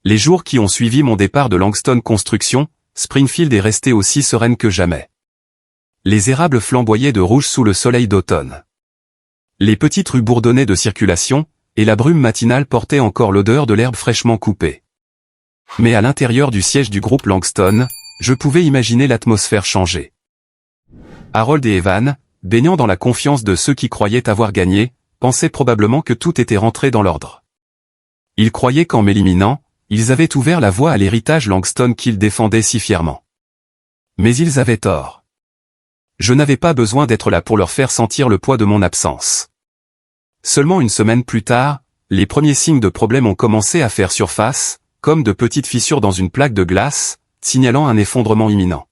Les jours qui ont suivi mon départ de Langston Construction, Springfield est restée aussi sereine que jamais. Les érables flamboyaient de rouge sous le soleil d'automne. Les petites rues bourdonnaient de circulation, et la brume matinale portait encore l'odeur de l'herbe fraîchement coupée. Mais à l'intérieur du siège du groupe Langston, je pouvais imaginer l'atmosphère changer. Harold et Evan, baignant dans la confiance de ceux qui croyaient avoir gagné, pensaient probablement que tout était rentré dans l'ordre. Ils croyaient qu'en m'éliminant, ils avaient ouvert la voie à l'héritage Langston qu'ils défendaient si fièrement. Mais ils avaient tort. Je n'avais pas besoin d'être là pour leur faire sentir le poids de mon absence. Seulement une semaine plus tard, les premiers signes de problème ont commencé à faire surface, comme de petites fissures dans une plaque de glace, signalant un effondrement imminent.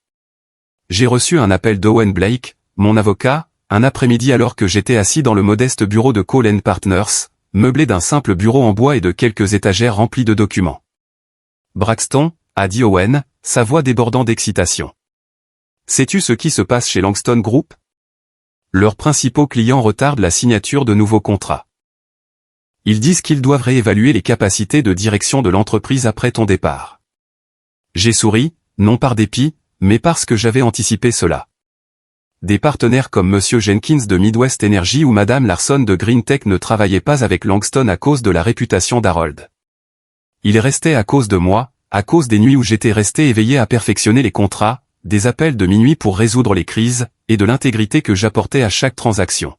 J'ai reçu un appel d'Owen Blake, mon avocat, un après-midi alors que j'étais assis dans le modeste bureau de Cole & Partners, meublé d'un simple bureau en bois et de quelques étagères remplies de documents. Braxton, a dit Owen, sa voix débordant d'excitation. Sais-tu ce qui se passe chez Langston Group? Leurs principaux clients retardent la signature de nouveaux contrats. Ils disent qu'ils doivent réévaluer les capacités de direction de l'entreprise après ton départ. J'ai souri, non par dépit, mais parce que j'avais anticipé cela. Des partenaires comme Monsieur Jenkins de Midwest Energy ou Madame Larson de Greentech ne travaillaient pas avec Langston à cause de la réputation d'Harold. Ils restaient à cause de moi, à cause des nuits où j'étais resté éveillé à perfectionner les contrats, des appels de minuit pour résoudre les crises, et de l'intégrité que j'apportais à chaque transaction.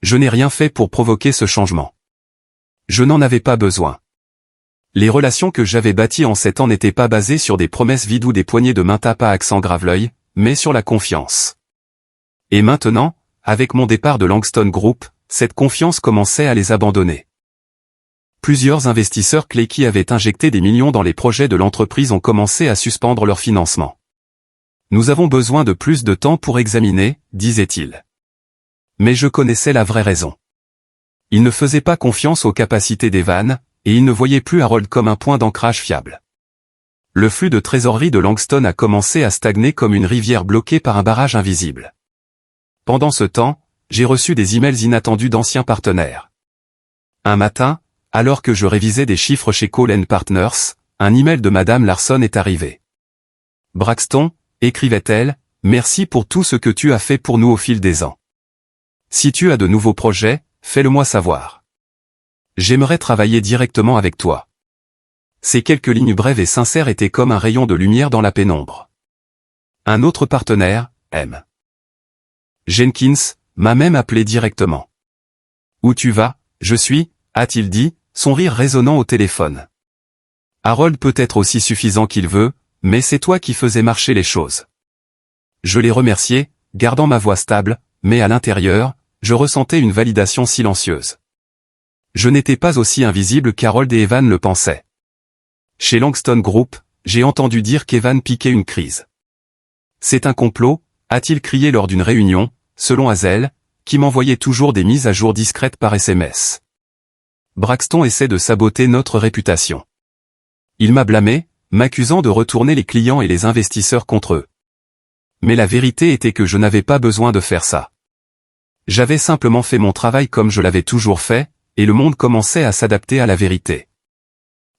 Je n'ai rien fait pour provoquer ce changement. Je n'en avais pas besoin. Les relations que j'avais bâties en 7 ans n'étaient pas basées sur des promesses vides ou des poignées de main tape à accent grave-l'œil, mais sur la confiance. Et maintenant, avec mon départ de Langston Group, cette confiance commençait à les abandonner. Plusieurs investisseurs clés qui avaient injecté des millions dans les projets de l'entreprise ont commencé à suspendre leur financement. Nous avons besoin de plus de temps pour examiner, disait-il. Mais je connaissais la vraie raison. Ils ne faisaient pas confiance aux capacités d'Evan, et ils ne voyaient plus Harold comme un point d'ancrage fiable. Le flux de trésorerie de Langston a commencé à stagner comme une rivière bloquée par un barrage invisible. Pendant ce temps, j'ai reçu des emails inattendus d'anciens partenaires. Un matin, alors que je révisais des chiffres chez Cole & Partners, un email de Madame Larson est arrivé. Braxton, écrivait-elle, merci pour tout ce que tu as fait pour nous au fil des ans. Si tu as de nouveaux projets, fais-le-moi savoir. J'aimerais travailler directement avec toi. Ces quelques lignes brèves et sincères étaient comme un rayon de lumière dans la pénombre. Un autre partenaire, M. Jenkins, m'a même appelé directement. Où tu vas, je suis, a-t-il dit, son rire résonnant au téléphone. Harold peut être aussi suffisant qu'il veut, mais c'est toi qui faisais marcher les choses. Je l'ai remercié, gardant ma voix stable, mais à l'intérieur, je ressentais une validation silencieuse. Je n'étais pas aussi invisible qu'Harold et Evan le pensaient. Chez Langston Group, j'ai entendu dire qu'Evan piquait une crise. C'est un complot, a-t-il crié lors d'une réunion, selon Hazel, qui m'envoyait toujours des mises à jour discrètes par SMS. Braxton essaie de saboter notre réputation. Il m'a blâmé, m'accusant de retourner les clients et les investisseurs contre eux. Mais la vérité était que je n'avais pas besoin de faire ça. J'avais simplement fait mon travail comme je l'avais toujours fait, et le monde commençait à s'adapter à la vérité.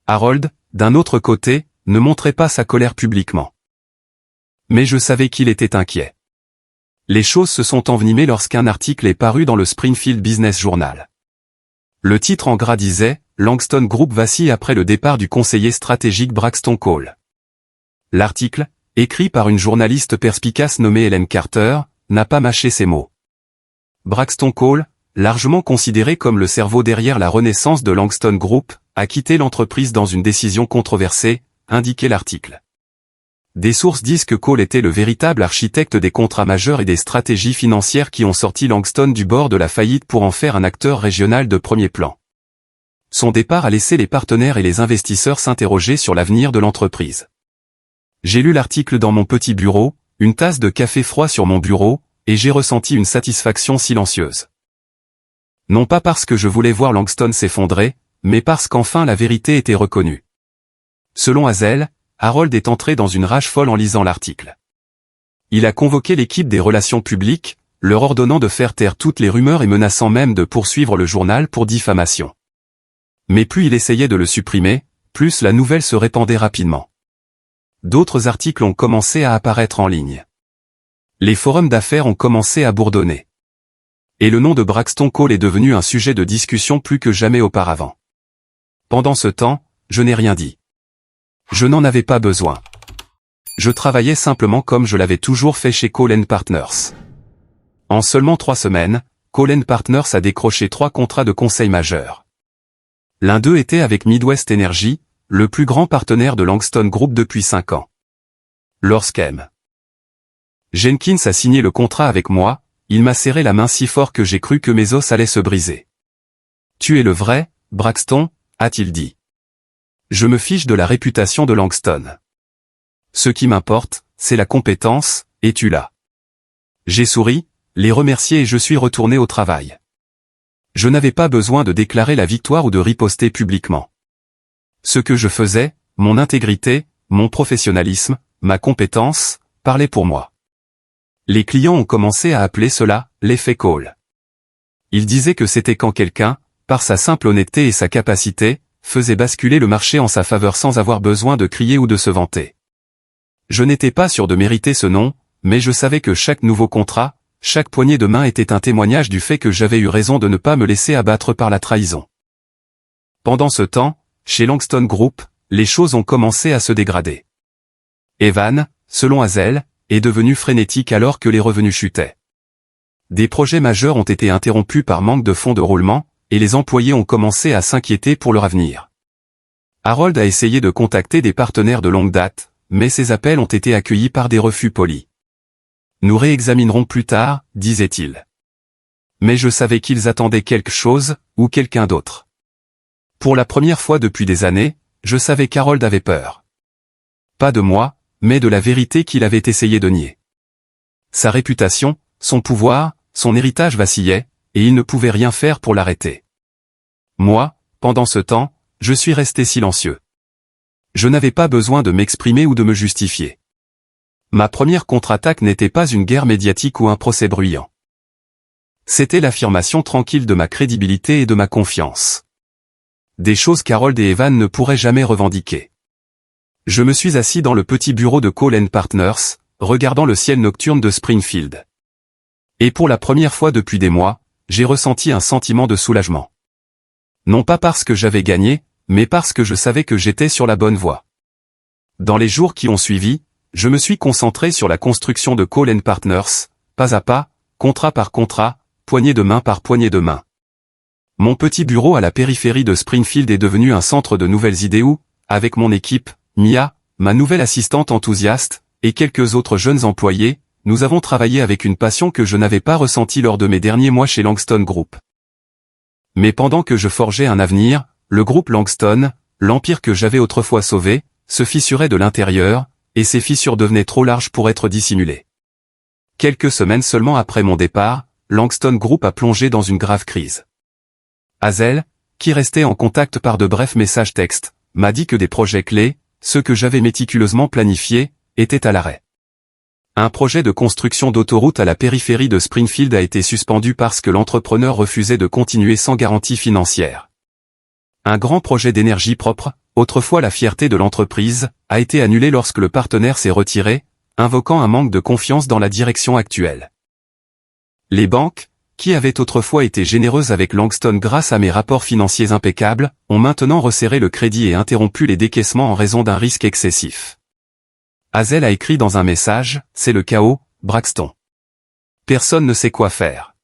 Harold, d'un autre côté, ne montrait pas sa colère publiquement. Mais je savais qu'il était inquiet. Les choses se sont envenimées lorsqu'un article est paru dans le Springfield Business Journal. Le titre en gras disait « Langston Group vacille après le départ du conseiller stratégique Braxton Cole ». L'article, écrit par une journaliste perspicace nommée Helen Carter, n'a pas mâché ses mots. Braxton Cole, largement considéré comme le cerveau derrière la renaissance de Langston Group, a quitté l'entreprise dans une décision controversée, indiquait l'article. Des sources disent que Cole était le véritable architecte des contrats majeurs et des stratégies financières qui ont sorti Langston du bord de la faillite pour en faire un acteur régional de premier plan. Son départ a laissé les partenaires et les investisseurs s'interroger sur l'avenir de l'entreprise. J'ai lu l'article dans mon petit bureau, une tasse de café froid sur mon bureau, et j'ai ressenti une satisfaction silencieuse. Non pas parce que je voulais voir Langston s'effondrer, mais parce qu'enfin la vérité était reconnue. Selon Hazel, Harold est entré dans une rage folle en lisant l'article. Il a convoqué l'équipe des relations publiques, leur ordonnant de faire taire toutes les rumeurs et menaçant même de poursuivre le journal pour diffamation. Mais plus il essayait de le supprimer, plus la nouvelle se répandait rapidement. D'autres articles ont commencé à apparaître en ligne. Les forums d'affaires ont commencé à bourdonner. Et le nom de Braxton Cole est devenu un sujet de discussion plus que jamais auparavant. Pendant ce temps, je n'ai rien dit. Je n'en avais pas besoin. Je travaillais simplement comme je l'avais toujours fait chez Cole & Partners. En seulement 3 semaines, Cole & Partners a décroché 3 contrats de conseil majeurs. L'un d'eux était avec Midwest Energy, le plus grand partenaire de Langston Group depuis 5 ans. Lorsqu'M. Jenkins a signé le contrat avec moi, il m'a serré la main si fort que j'ai cru que mes os allaient se briser. « Tu es le vrai, Braxton ?» a-t-il dit. « Je me fiche de la réputation de Langston. Ce qui m'importe, c'est la compétence, et tu l'as. » J'ai souri, les remercié et je suis retourné au travail. Je n'avais pas besoin de déclarer la victoire ou de riposter publiquement. Ce que je faisais, mon intégrité, mon professionnalisme, ma compétence, parlaient pour moi. Les clients ont commencé à appeler cela « l'effet Cole ». Ils disaient que c'était quand quelqu'un, par sa simple honnêteté et sa capacité, faisait basculer le marché en sa faveur sans avoir besoin de crier ou de se vanter. Je n'étais pas sûr de mériter ce nom, mais je savais que chaque nouveau contrat, chaque poignée de main était un témoignage du fait que j'avais eu raison de ne pas me laisser abattre par la trahison. Pendant ce temps, chez Langston Group, les choses ont commencé à se dégrader. Evan, selon Hazel, est devenu frénétique alors que les revenus chutaient. Des projets majeurs ont été interrompus par manque de fonds de roulement, et les employés ont commencé à s'inquiéter pour leur avenir. Harold a essayé de contacter des partenaires de longue date, mais ces appels ont été accueillis par des refus polis. Nous réexaminerons plus tard, disait-il. Mais je savais qu'ils attendaient quelque chose, ou quelqu'un d'autre. Pour la première fois depuis des années, je savais qu'Harold avait peur. Pas de moi, mais de la vérité qu'il avait essayé de nier. Sa réputation, son pouvoir, son héritage vacillaient, et il ne pouvait rien faire pour l'arrêter. Moi, pendant ce temps, je suis resté silencieux. Je n'avais pas besoin de m'exprimer ou de me justifier. Ma première contre-attaque n'était pas une guerre médiatique ou un procès bruyant. C'était l'affirmation tranquille de ma crédibilité et de ma confiance. Des choses qu'Harold et Evan ne pourraient jamais revendiquer. Je me suis assis dans le petit bureau de Cole & Partners, regardant le ciel nocturne de Springfield. Et pour la première fois depuis des mois, j'ai ressenti un sentiment de soulagement. Non pas parce que j'avais gagné, mais parce que je savais que j'étais sur la bonne voie. Dans les jours qui ont suivi, je me suis concentré sur la construction de Cole & Partners, pas à pas, contrat par contrat, poignée de main par poignée de main. Mon petit bureau à la périphérie de Springfield est devenu un centre de nouvelles idées où, avec mon équipe, Mia, ma nouvelle assistante enthousiaste, et quelques autres jeunes employés, nous avons travaillé avec une passion que je n'avais pas ressentie lors de mes derniers mois chez Langston Group. Mais pendant que je forgeais un avenir, le groupe Langston, l'empire que j'avais autrefois sauvé, se fissurait de l'intérieur, et ces fissures devenaient trop larges pour être dissimulées. Quelques semaines seulement après mon départ, Langston Group a plongé dans une grave crise. Hazel, qui restait en contact par de brefs messages textes, m'a dit que des projets clés, ceux que j'avais méticuleusement planifiés, étaient à l'arrêt. Un projet de construction d'autoroute à la périphérie de Springfield a été suspendu parce que l'entrepreneur refusait de continuer sans garantie financière. Un grand projet d'énergie propre, autrefois la fierté de l'entreprise, a été annulé lorsque le partenaire s'est retiré, invoquant un manque de confiance dans la direction actuelle. Les banques, qui avaient autrefois été généreuses avec Langston grâce à mes rapports financiers impeccables, ont maintenant resserré le crédit et interrompu les décaissements en raison d'un risque excessif. Hazel a écrit dans un message, « C'est le chaos, Braxton. Personne ne sait quoi faire. »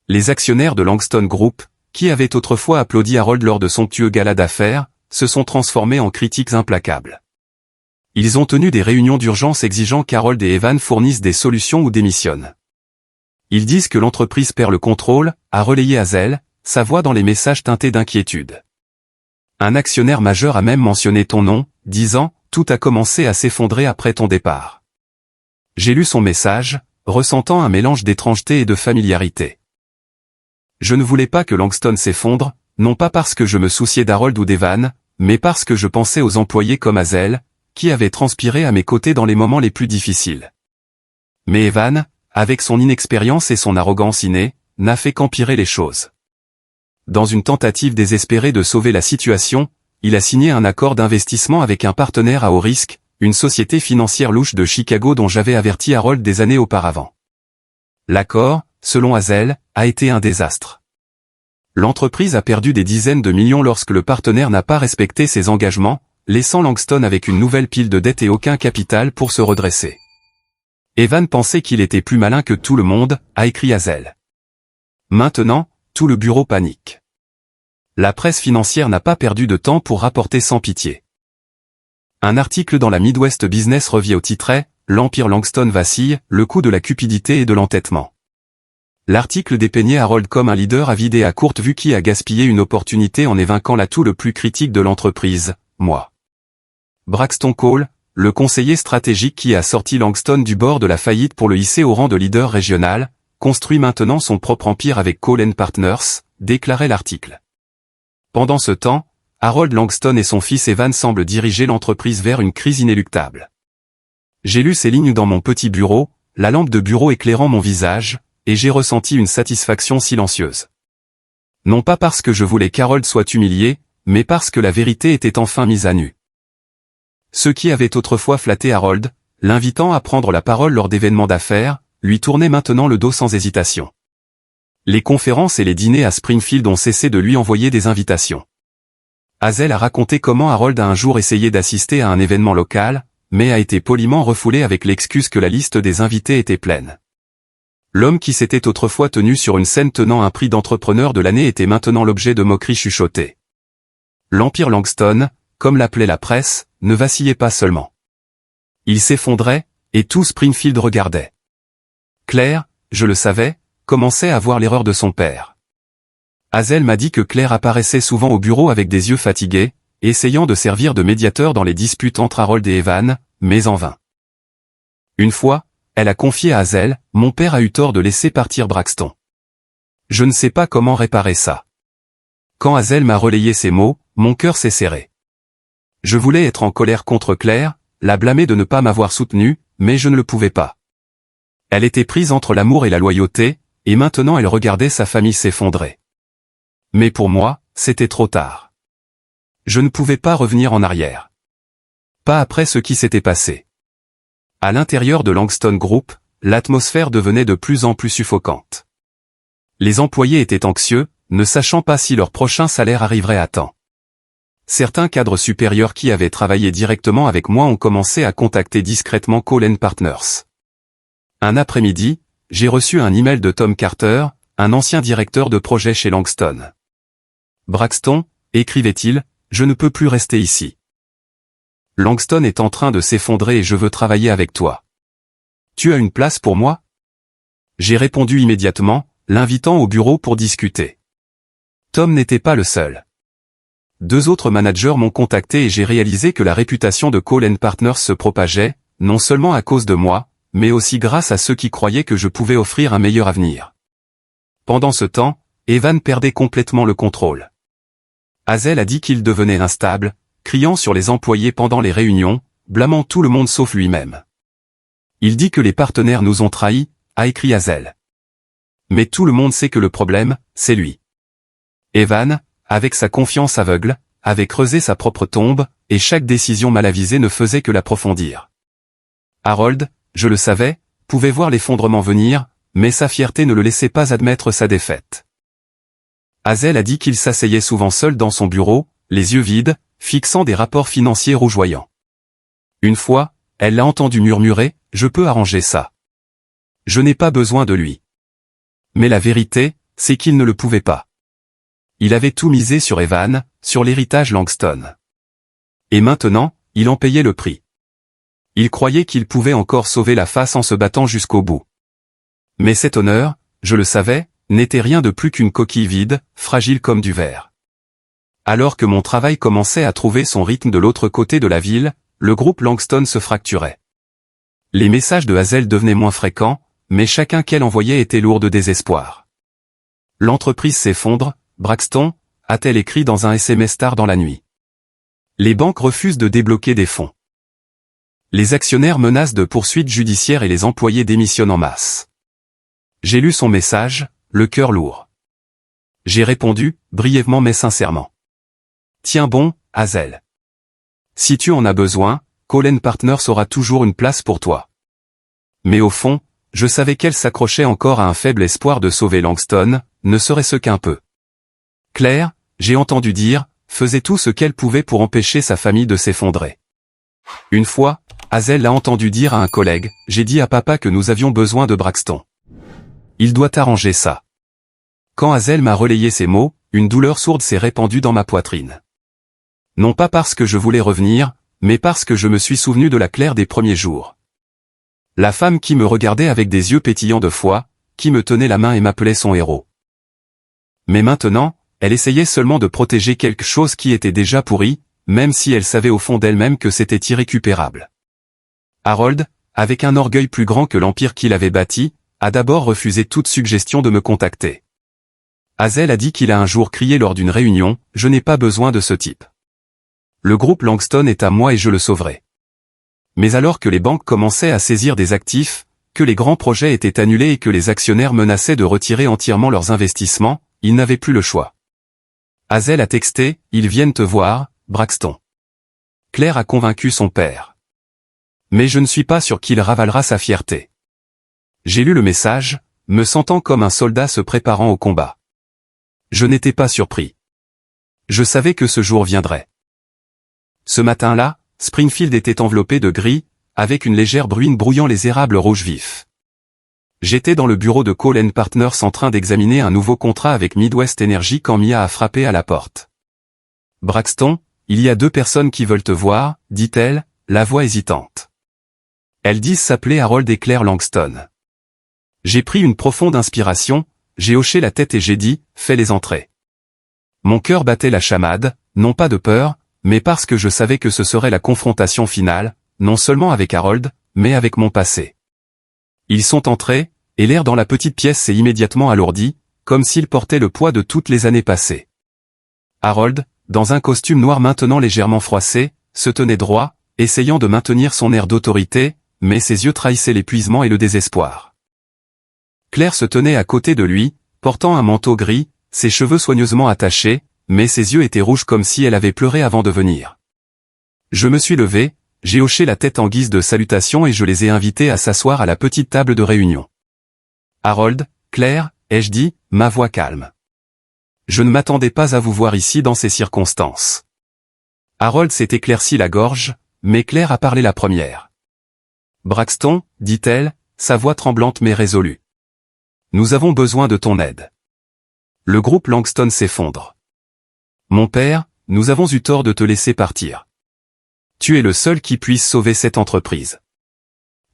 Les actionnaires de Langston Group, qui avaient autrefois applaudi Harold lors de somptueux gala d'affaires, se sont transformés en critiques implacables. Ils ont tenu des réunions d'urgence exigeant qu'Harold et Evan fournissent des solutions ou démissionnent. Ils disent que l'entreprise perd le contrôle, a relayé Hazel, sa voix dans les messages teintés d'inquiétude. Un actionnaire majeur a même mentionné ton nom, disant « Tout a commencé à s'effondrer après ton départ ». J'ai lu son message, ressentant un mélange d'étrangeté et de familiarité. Je ne voulais pas que Langston s'effondre, non pas parce que je me souciais d'Harold ou d'Evan, mais parce que je pensais aux employés comme Hazel, qui avaient transpiré à mes côtés dans les moments les plus difficiles. Mais Evan, avec son inexpérience et son arrogance innée, n'a fait qu'empirer les choses. Dans une tentative désespérée de sauver la situation, il a signé un accord d'investissement avec un partenaire à haut risque, une société financière louche de Chicago dont j'avais averti Harold des années auparavant. L'accord, selon Hazel, a été un désastre. L'entreprise a perdu des dizaines de millions lorsque le partenaire n'a pas respecté ses engagements, laissant Langston avec une nouvelle pile de dettes et aucun capital pour se redresser. Evan pensait qu'il était plus malin que tout le monde, a écrit Hazel. Maintenant, tout le bureau panique. La presse financière n'a pas perdu de temps pour rapporter sans pitié. Un article dans la Midwest Business revient au titre « L'Empire Langston vacille, le coup de la cupidité et de l'entêtement ». L'article dépeignait Harold comme un leader avidé à courte vue qui a gaspillé une opportunité en évinquant l'atout le plus critique de l'entreprise, moi. Braxton Cole, le conseiller stratégique qui a sorti Langston du bord de la faillite pour le hisser au rang de leader régional, construit maintenant son propre empire avec Cole & Partners, déclarait l'article. Pendant ce temps, Harold Langston et son fils Evan semblent diriger l'entreprise vers une crise inéluctable. J'ai lu ces lignes dans mon petit bureau, la lampe de bureau éclairant mon visage, et j'ai ressenti une satisfaction silencieuse. Non pas parce que je voulais qu'Harold soit humilié, mais parce que la vérité était enfin mise à nu. Ceux qui avaient autrefois flatté Harold, l'invitant à prendre la parole lors d'événements d'affaires, lui tournaient maintenant le dos sans hésitation. Les conférences et les dîners à Springfield ont cessé de lui envoyer des invitations. Hazel a raconté comment Harold a un jour essayé d'assister à un événement local, mais a été poliment refoulé avec l'excuse que la liste des invités était pleine. L'homme qui s'était autrefois tenu sur une scène tenant un prix d'entrepreneur de l'année était maintenant l'objet de moqueries chuchotées. L'Empire Langston, comme l'appelait la presse, ne vacillait pas seulement. Il s'effondrait, et tout Springfield regardait. Claire, je le savais, commençait à voir l'erreur de son père. Hazel m'a dit que Claire apparaissait souvent au bureau avec des yeux fatigués, essayant de servir de médiateur dans les disputes entre Harold et Evan, mais en vain. Une fois, elle a confié à Hazel, « Mon père a eu tort de laisser partir Braxton. Je ne sais pas comment réparer ça. » Quand Hazel m'a relayé ces mots, mon cœur s'est serré. Je voulais être en colère contre Claire, la blâmer de ne pas m'avoir soutenu, mais je ne le pouvais pas. Elle était prise entre l'amour et la loyauté, et maintenant elle regardait sa famille s'effondrer. Mais pour moi, c'était trop tard. Je ne pouvais pas revenir en arrière. Pas après ce qui s'était passé. À l'intérieur de Langston Group, l'atmosphère devenait de plus en plus suffocante. Les employés étaient anxieux, ne sachant pas si leur prochain salaire arriverait à temps. Certains cadres supérieurs qui avaient travaillé directement avec moi ont commencé à contacter discrètement Cole & Partners. Un après-midi, j'ai reçu un email de Tom Carter, un ancien directeur de projet chez Langston. « Braxton, écrivait-il, je ne peux plus rester ici. Langston est en train de s'effondrer et je veux travailler avec toi. Tu as une place pour moi ?» J'ai répondu immédiatement, l'invitant au bureau pour discuter. Tom n'était pas le seul. 2 autres managers m'ont contacté et j'ai réalisé que la réputation de Cole & Partners se propageait, non seulement à cause de moi, mais aussi grâce à ceux qui croyaient que je pouvais offrir un meilleur avenir. Pendant ce temps, Evan perdait complètement le contrôle. Hazel a dit qu'il devenait instable, criant sur les employés pendant les réunions, blâmant tout le monde sauf lui-même. Il dit que les partenaires nous ont trahis, a écrit Hazel. Mais tout le monde sait que le problème, c'est lui. Evan, avec sa confiance aveugle, avait creusé sa propre tombe, et chaque décision mal avisée ne faisait que l'approfondir. Harold, je le savais, pouvait voir l'effondrement venir, mais sa fierté ne le laissait pas admettre sa défaite. Hazel a dit qu'il s'asseyait souvent seul dans son bureau, les yeux vides, fixant des rapports financiers rougeoyants. Une fois, elle l'a entendu murmurer, « Je peux arranger ça. Je n'ai pas besoin de lui. » Mais la vérité, c'est qu'il ne le pouvait pas. Il avait tout misé sur Evan, sur l'héritage Langston. Et maintenant, il en payait le prix. Il croyait qu'il pouvait encore sauver la face en se battant jusqu'au bout. Mais cet honneur, je le savais, n'était rien de plus qu'une coquille vide, fragile comme du verre. Alors que mon travail commençait à trouver son rythme de l'autre côté de la ville, le groupe Langston se fracturait. Les messages de Hazel devenaient moins fréquents, mais chacun qu'elle envoyait était lourd de désespoir. L'entreprise s'effondre, Braxton, a-t-elle écrit dans un SMS tard dans la nuit. Les banques refusent de débloquer des fonds. Les actionnaires menacent de poursuites judiciaires et les employés démissionnent en masse. J'ai lu son message, le cœur lourd. J'ai répondu, brièvement mais sincèrement. Tiens bon, Hazel. Si tu en as besoin, Cole & Partners aura toujours une place pour toi. Mais au fond, je savais qu'elle s'accrochait encore à un faible espoir de sauver Langston, ne serait-ce qu'un peu. Claire, j'ai entendu dire, faisait tout ce qu'elle pouvait pour empêcher sa famille de s'effondrer. Une fois, Hazel l'a entendu dire à un collègue, « J'ai dit à papa que nous avions besoin de Braxton. Il doit arranger ça. » Quand Hazel m'a relayé ces mots, une douleur sourde s'est répandue dans ma poitrine. Non pas parce que je voulais revenir, mais parce que je me suis souvenu de la Claire des premiers jours. La femme qui me regardait avec des yeux pétillants de foi, qui me tenait la main et m'appelait son héros. Mais maintenant, elle essayait seulement de protéger quelque chose qui était déjà pourri, même si elle savait au fond d'elle-même que c'était irrécupérable. Harold, avec un orgueil plus grand que l'empire qu'il avait bâti, a d'abord refusé toute suggestion de me contacter. Hazel a dit qu'il a un jour crié lors d'une réunion, « Je n'ai pas besoin de ce type. Le groupe Langston est à moi et je le sauverai. » Mais alors que les banques commençaient à saisir des actifs, que les grands projets étaient annulés et que les actionnaires menaçaient de retirer entièrement leurs investissements, ils n'avaient plus le choix. Hazel a texté, « Ils viennent te voir, Braxton. » Claire a convaincu son père. Mais je ne suis pas sûr qu'il ravalera sa fierté. J'ai lu le message, me sentant comme un soldat se préparant au combat. Je n'étais pas surpris. Je savais que ce jour viendrait. Ce matin-là, Springfield était enveloppé de gris, avec une légère bruine brouillant les érables rouges vifs. J'étais dans le bureau de Cole & Partners en train d'examiner un nouveau contrat avec Midwest Energy quand Mia a frappé à la porte. « Braxton, il y a 2 personnes qui veulent te voir, » dit-elle, la voix hésitante. Elles disent s'appeler Harold et Claire Langston. J'ai pris une profonde inspiration, j'ai hoché la tête et j'ai dit, « Fais-les entrer. » Mon cœur battait la chamade, non pas de peur, mais parce que je savais que ce serait la confrontation finale, non seulement avec Harold, mais avec mon passé. Ils sont entrés, et l'air dans la petite pièce s'est immédiatement alourdi, comme s'il portait le poids de toutes les années passées. Harold, dans un costume noir maintenant légèrement froissé, se tenait droit, essayant de maintenir son air d'autorité, mais ses yeux trahissaient l'épuisement et le désespoir. Claire se tenait à côté de lui, portant un manteau gris, ses cheveux soigneusement attachés, mais ses yeux étaient rouges comme si elle avait pleuré avant de venir. Je me suis levé, j'ai hoché la tête en guise de salutation et je les ai invités à s'asseoir à la petite table de réunion. « Harold, Claire, » ai-je dit, ma voix calme. Je ne m'attendais pas à vous voir ici dans ces circonstances. Harold s'est éclairci la gorge, mais Claire a parlé la première. « Braxton, » dit-elle, sa voix tremblante mais résolue. « Nous avons besoin de ton aide. Le groupe Langston s'effondre. Mon père, nous avons eu tort de te laisser partir. Tu es le seul qui puisse sauver cette entreprise. »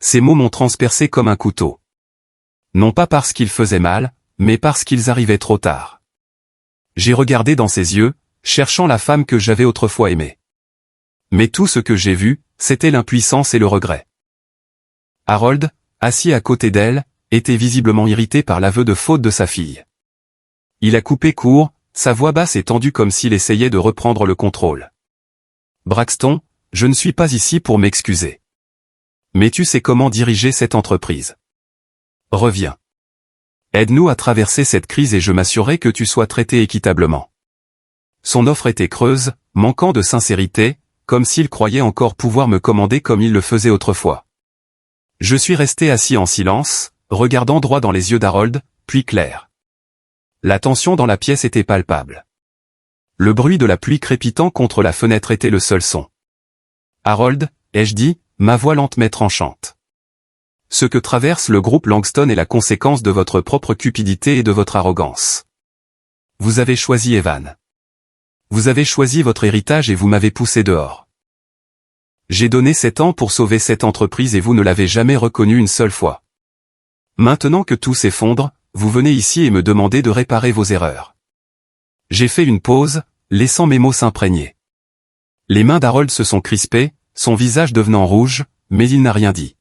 Ces mots m'ont transpercé comme un couteau. Non pas parce qu'ils faisaient mal, mais parce qu'ils arrivaient trop tard. J'ai regardé dans ses yeux, cherchant la femme que j'avais autrefois aimée. Mais tout ce que j'ai vu, c'était l'impuissance et le regret. Harold, assis à côté d'elle, était visiblement irrité par l'aveu de faute de sa fille. Il a coupé court, sa voix basse et tendue comme s'il essayait de reprendre le contrôle. « Braxton, je ne suis pas ici pour m'excuser. Mais tu sais comment diriger cette entreprise. Reviens. Aide-nous à traverser cette crise et je m'assurerai que tu sois traité équitablement. » Son offre était creuse, manquant de sincérité, comme s'il croyait encore pouvoir me commander comme il le faisait autrefois. Je suis resté assis en silence, regardant droit dans les yeux d'Harold, puis Claire. La tension dans la pièce était palpable. Le bruit de la pluie crépitant contre la fenêtre était le seul son. « Harold, » ai-je dit, ma voix lente mais tranchante. Ce que traverse le groupe Langston est la conséquence de votre propre cupidité et de votre arrogance. Vous avez choisi Evan. Vous avez choisi votre héritage et vous m'avez poussé dehors. J'ai donné 7 ans pour sauver cette entreprise et vous ne l'avez jamais reconnu une seule fois. Maintenant que tout s'effondre, vous venez ici et me demandez de réparer vos erreurs. J'ai fait une pause, laissant mes mots s'imprégner. Les mains d'Harold se sont crispées, son visage devenant rouge, mais il n'a rien dit.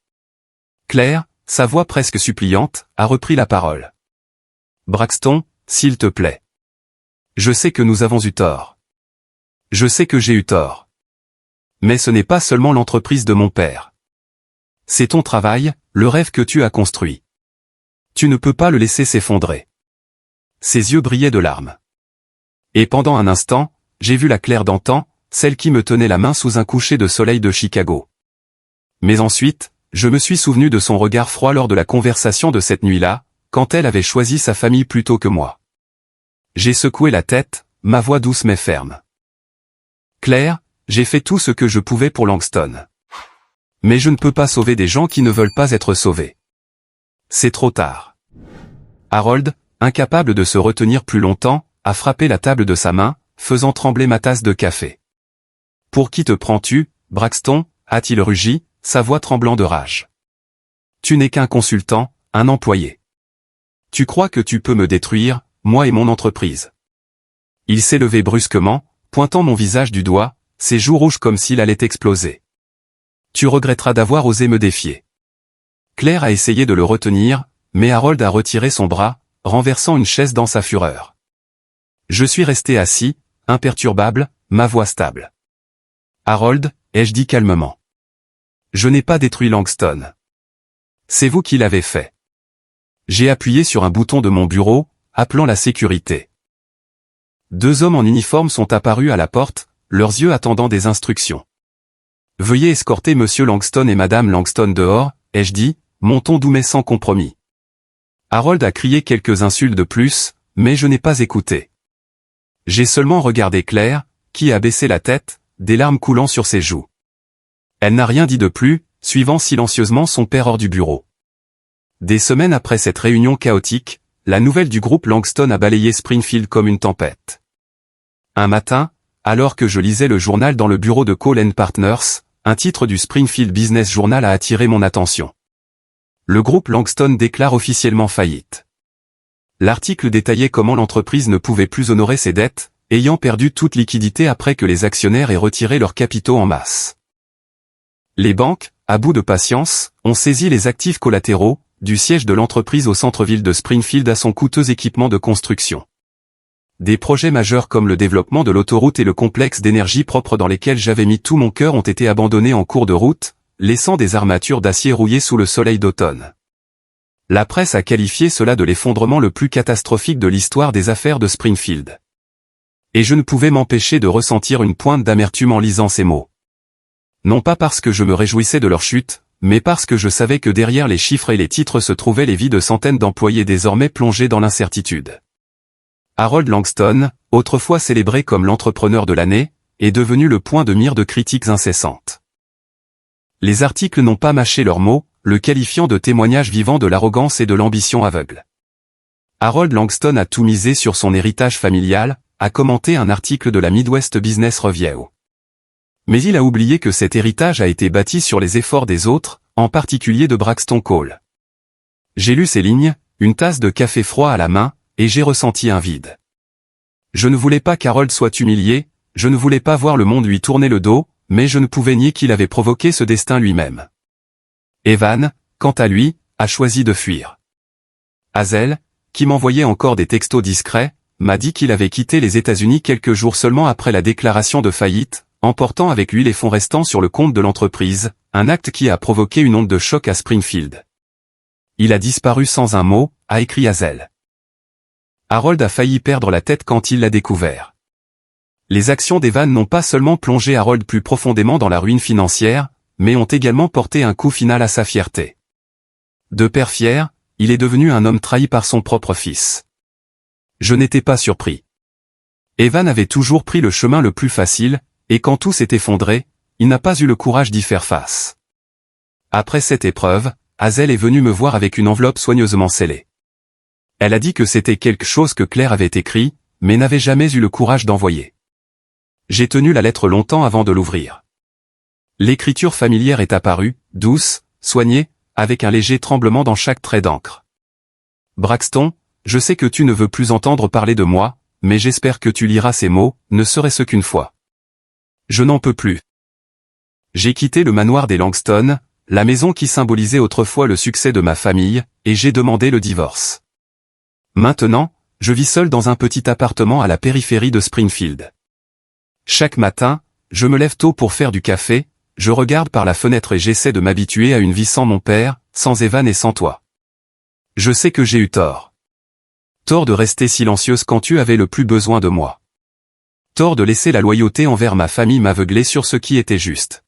Claire, sa voix presque suppliante, a repris la parole. « Braxton, s'il te plaît. Je sais que nous avons eu tort. Je sais que j'ai eu tort. Mais ce n'est pas seulement l'entreprise de mon père. C'est ton travail, le rêve que tu as construit. Tu ne peux pas le laisser s'effondrer. » Ses yeux brillaient de larmes. Et pendant un instant, j'ai vu la Claire d'antan, celle qui me tenait la main sous un coucher de soleil de Chicago. Mais ensuite, Je me suis souvenu de son regard froid lors de la conversation de cette nuit-là, quand elle avait choisi sa famille plutôt que moi. J'ai secoué la tête, ma voix douce mais ferme. Claire, j'ai fait tout ce que je pouvais pour Langston. Mais je ne peux pas sauver des gens qui ne veulent pas être sauvés. C'est trop tard. Harold, incapable de se retenir plus longtemps, a frappé la table de sa main, faisant trembler ma tasse de café. « Pour qui te prends-tu, Braxton ?» a-t-il rugi, sa voix tremblant de rage. « Tu n'es qu'un consultant, un employé. Tu crois que tu peux me détruire, moi et mon entreprise. » Il s'est levé brusquement, pointant mon visage du doigt, ses joues rouges comme s'il allait exploser. « Tu regretteras d'avoir osé me défier. » Claire a essayé de le retenir, mais Harold a retiré son bras, renversant une chaise dans sa fureur. Je suis resté assis, imperturbable, ma voix stable. « Harold, » ai-je dit calmement. « Je n'ai pas détruit Langston. C'est vous qui l'avez fait. » J'ai appuyé sur un bouton de mon bureau, appelant la sécurité. Deux hommes en uniforme sont apparus à la porte, leurs yeux attendant des instructions. « Veuillez escorter Monsieur Langston et Madame Langston dehors, » ai-je dit, mon ton doux mais sans compromis. Harold a crié quelques insultes de plus, mais je n'ai pas écouté. J'ai seulement regardé Claire, qui a baissé la tête, des larmes coulant sur ses joues. Elle n'a rien dit de plus, suivant silencieusement son père hors du bureau. Des semaines après cette réunion chaotique, la nouvelle du groupe Langston a balayé Springfield comme une tempête. Un matin, alors que je lisais le journal dans le bureau de Cole & Partners, un titre du Springfield Business Journal a attiré mon attention. Le groupe Langston déclare officiellement faillite. L'article détaillait comment l'entreprise ne pouvait plus honorer ses dettes, ayant perdu toute liquidité après que les actionnaires aient retiré leurs capitaux en masse. Les banques, à bout de patience, ont saisi les actifs collatéraux, du siège de l'entreprise au centre-ville de Springfield à son coûteux équipement de construction. Des projets majeurs comme le développement de l'autoroute et le complexe d'énergie propre dans lesquels j'avais mis tout mon cœur ont été abandonnés en cours de route, laissant des armatures d'acier rouillées sous le soleil d'automne. La presse a qualifié cela de l'effondrement le plus catastrophique de l'histoire des affaires de Springfield. Et je ne pouvais m'empêcher de ressentir une pointe d'amertume en lisant ces mots. Non pas parce que je me réjouissais de leur chute, mais parce que je savais que derrière les chiffres et les titres se trouvaient les vies de centaines d'employés désormais plongés dans l'incertitude. Harold Langston, autrefois célébré comme l'entrepreneur de l'année, est devenu le point de mire de critiques incessantes. Les articles n'ont pas mâché leurs mots, le qualifiant de témoignage vivant de l'arrogance et de l'ambition aveugle. Harold Langston a tout misé sur son héritage familial, a commenté un article de la Midwest Business Review. Mais il a oublié que cet héritage a été bâti sur les efforts des autres, en particulier de Braxton Cole. J'ai lu ces lignes, une tasse de café froid à la main, et j'ai ressenti un vide. Je ne voulais pas qu'Harold soit humilié, je ne voulais pas voir le monde lui tourner le dos, mais je ne pouvais nier qu'il avait provoqué ce destin lui-même. Evan, quant à lui, a choisi de fuir. Hazel, qui m'envoyait encore des textos discrets, m'a dit qu'il avait quitté les États-Unis quelques jours seulement après la déclaration de faillite, emportant avec lui les fonds restants sur le compte de l'entreprise, un acte qui a provoqué une onde de choc à Springfield. Il a disparu sans un mot, a écrit Hazel. Harold a failli perdre la tête quand il l'a découvert. Les actions d'Evan n'ont pas seulement plongé Harold plus profondément dans la ruine financière, mais ont également porté un coup final à sa fierté. De père fier, il est devenu un homme trahi par son propre fils. Je n'étais pas surpris. Evan avait toujours pris le chemin le plus facile, et quand tout s'est effondré, il n'a pas eu le courage d'y faire face. Après cette épreuve, Hazel est venue me voir avec une enveloppe soigneusement scellée. Elle a dit que c'était quelque chose que Claire avait écrit, mais n'avait jamais eu le courage d'envoyer. J'ai tenu la lettre longtemps avant de l'ouvrir. L'écriture familière est apparue, douce, soignée, avec un léger tremblement dans chaque trait d'encre. Braxton, je sais que tu ne veux plus entendre parler de moi, mais j'espère que tu liras ces mots, ne serait-ce qu'une fois. Je n'en peux plus. J'ai quitté le manoir des Langston, la maison qui symbolisait autrefois le succès de ma famille, et j'ai demandé le divorce. Maintenant, je vis seul dans un petit appartement à la périphérie de Springfield. Chaque matin, je me lève tôt pour faire du café, je regarde par la fenêtre et j'essaie de m'habituer à une vie sans mon père, sans Evan et sans toi. Je sais que j'ai eu tort. Tort de rester silencieuse quand tu avais le plus besoin de moi. Tort de laisser la loyauté envers ma famille m'aveugler sur ce qui était juste.